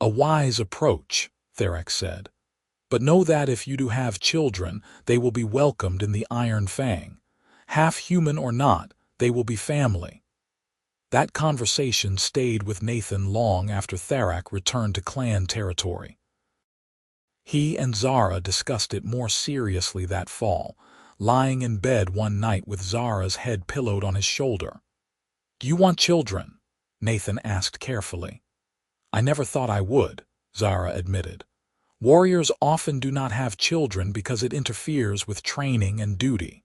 "A wise approach," Therak said. "But know that if you do have children, they will be welcomed in the Iron Fang. Half human or not, they will be family." That conversation stayed with Nathan long after Therak returned to clan territory. He and Zara discussed it more seriously that fall, lying in bed one night with Zara's head pillowed on his shoulder. "Do you want children?" Nathan asked carefully. "I never thought I would," Zara admitted. "Warriors often do not have children because it interferes with training and duty.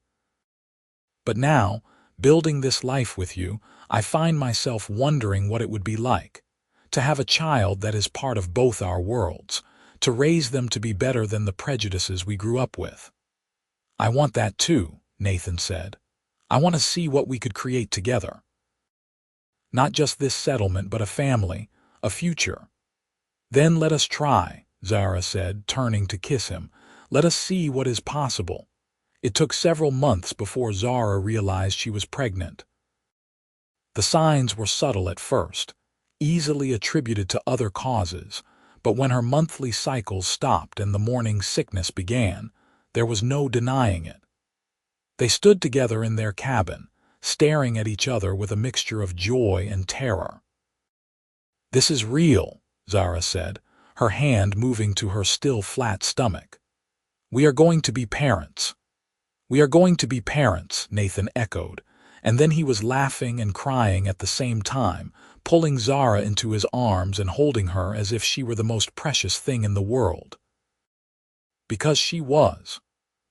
But now, building this life with you, I find myself wondering what it would be like to have a child that is part of both our worlds, to raise them to be better than the prejudices we grew up with." "I want that too," Nathan said. "I want to see what we could create together. Not just this settlement, but a family, a future." "Then let us try," Zara said, turning to kiss him. "Let us see what is possible." It took several months before Zara realized she was pregnant. The signs were subtle at first, easily attributed to other causes, but when her monthly cycles stopped and the morning sickness began, there was no denying it. They stood together in their cabin, staring at each other with a mixture of joy and terror. "This is real," Zara said, her hand moving to her still flat stomach. "We are going to be parents." "We are going to be parents," Nathan echoed, and then he was laughing and crying at the same time, pulling Zara into his arms and holding her as if she were the most precious thing in the world. Because she was.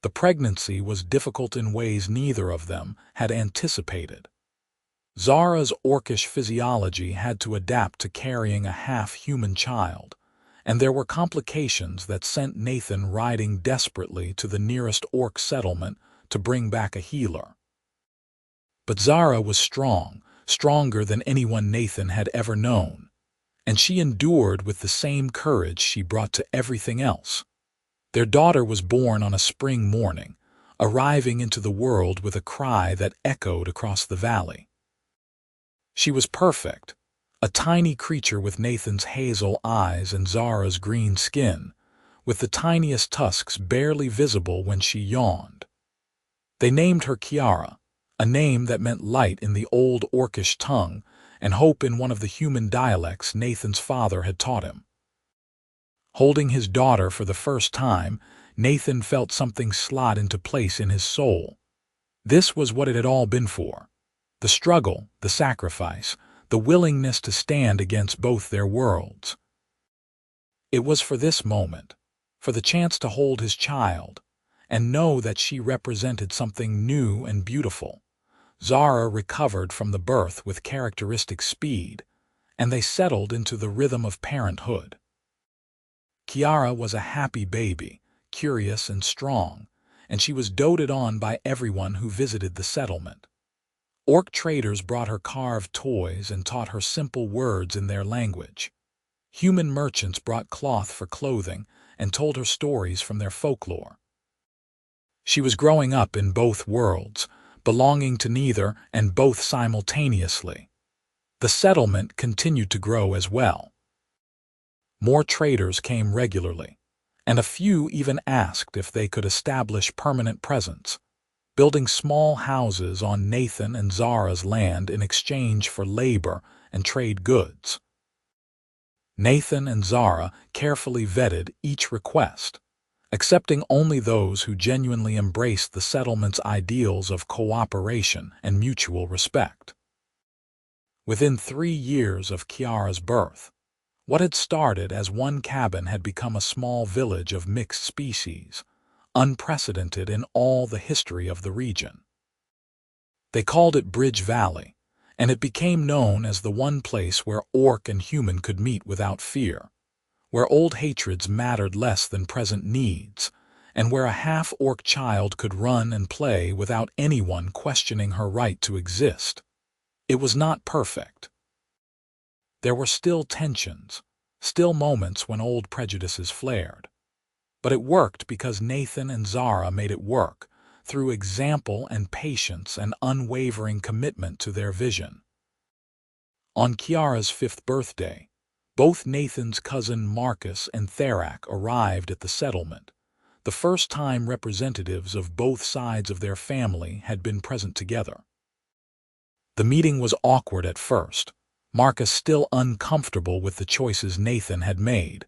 The pregnancy was difficult in ways neither of them had anticipated. Zara's orcish physiology had to adapt to carrying a half-human child, and there were complications that sent Nathan riding desperately to the nearest orc settlement to bring back a healer. But Zara was strong, stronger than anyone Nathan had ever known, and she endured with the same courage she brought to everything else. Their daughter was born on a spring morning, arriving into the world with a cry that echoed across the valley. She was perfect, a tiny creature with Nathan's hazel eyes and Zara's green skin, with the tiniest tusks barely visible when she yawned. They named her Kiara, a name that meant light in the old orcish tongue and hope in one of the human dialects Nathan's father had taught him. Holding his daughter for the first time, Nathan felt something slot into place in his soul. This was what it had all been for. The struggle, the sacrifice, the willingness to stand against both their worlds. It was for this moment, for the chance to hold his child, and know that she represented something new and beautiful. Zara recovered from the birth with characteristic speed, and they settled into the rhythm of parenthood. Kiara was a happy baby, curious and strong, and she was doted on by everyone who visited the settlement. Orc traders brought her carved toys and taught her simple words in their language. Human merchants brought cloth for clothing and told her stories from their folklore. She was growing up in both worlds, belonging to neither and both simultaneously. The settlement continued to grow as well. More traders came regularly, and a few even asked if they could establish permanent presence, building small houses on Nathan and Zara's land in exchange for labor and trade goods. Nathan and Zara carefully vetted each request, accepting only those who genuinely embraced the settlement's ideals of cooperation and mutual respect. Within 3 years of Kiara's birth, what had started as one cabin had become a small village of mixed species, unprecedented in all the history of the region. They called it Bridge Valley, and it became known as the one place where orc and human could meet without fear, where old hatreds mattered less than present needs, and where a half-orc child could run and play without anyone questioning her right to exist. It was not perfect. There were still tensions, still moments when old prejudices flared. But it worked because Nathan and Zara made it work, through example and patience and unwavering commitment to their vision. On Kiara's 5th birthday, both Nathan's cousin Marcus and Therak arrived at the settlement, the first time representatives of both sides of their family had been present together. The meeting was awkward at first, Marcus still uncomfortable with the choices Nathan had made,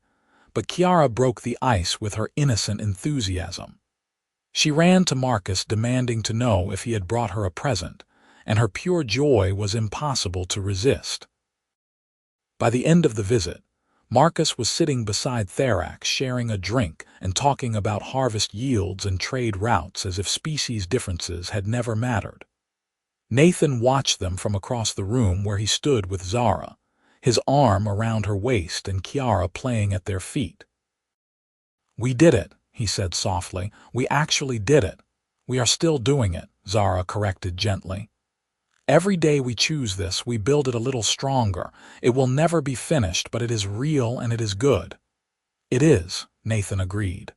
but Kiara broke the ice with her innocent enthusiasm. She ran to Marcus demanding to know if he had brought her a present, and her pure joy was impossible to resist. By the end of the visit, Marcus was sitting beside Therak sharing a drink and talking about harvest yields and trade routes as if species differences had never mattered. Nathan watched them from across the room where he stood with Zara, his arm around her waist and Kiara playing at their feet. "We did it," he said softly. "We actually did it. We are still doing it," Zara corrected gently. "Every day we choose this, we build it a little stronger. It will never be finished, but it is real and it is good." "It is," Nathan agreed.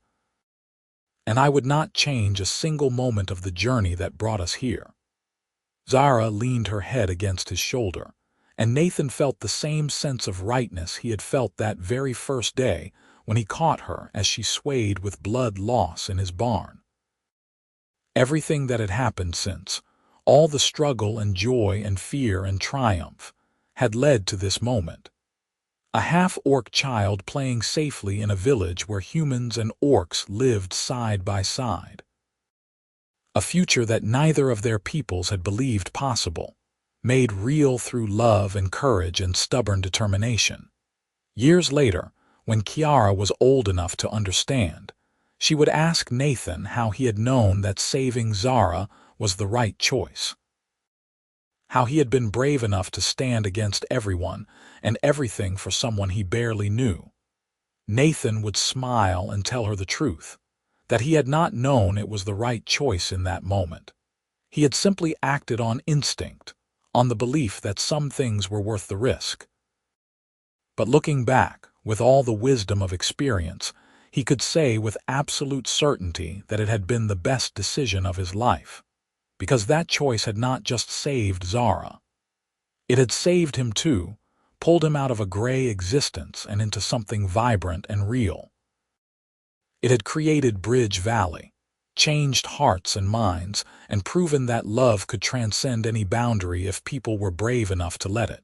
"And I would not change a single moment of the journey that brought us here." Zara leaned her head against his shoulder, and Nathan felt the same sense of rightness he had felt that very first day when he caught her as she swayed with blood loss in his barn. Everything that had happened since, all the struggle and joy and fear and triumph, had led to this moment. A half-orc child playing safely in a village where humans and orcs lived side by side. a future that neither of their peoples had believed possible, made real through love and courage and stubborn determination. Years later, when Kiara was old enough to understand, she would ask Nathan how he had known that saving Zara was the right choice. How he had been brave enough to stand against everyone and everything for someone he barely knew. Nathan would smile and tell her the truth, that he had not known it was the right choice in that moment. He had simply acted on instinct, on the belief that some things were worth the risk. But looking back, with all the wisdom of experience, he could say with absolute certainty that it had been the best decision of his life, because that choice had not just saved Zara. It had saved him too, pulled him out of a gray existence and into something vibrant and real. It had created Bridge Valley, changed hearts and minds, and proven that love could transcend any boundary if people were brave enough to let it.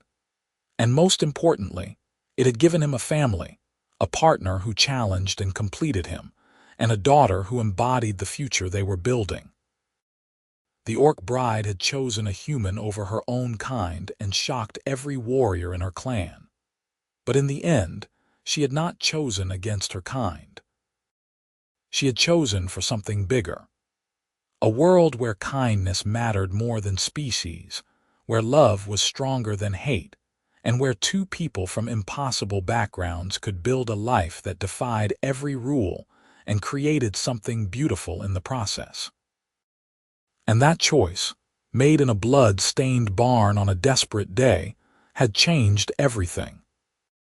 And most importantly, it had given him a family, a partner who challenged and completed him, and a daughter who embodied the future they were building. The Orc bride had chosen a human over her own kind and shocked every warrior in her clan. But in the end, she had not chosen against her kind. She had chosen for something bigger. A world where kindness mattered more than species, where love was stronger than hate, and where two people from impossible backgrounds could build a life that defied every rule and created something beautiful in the process. And that choice, made in a blood-stained barn on a desperate day, had changed everything.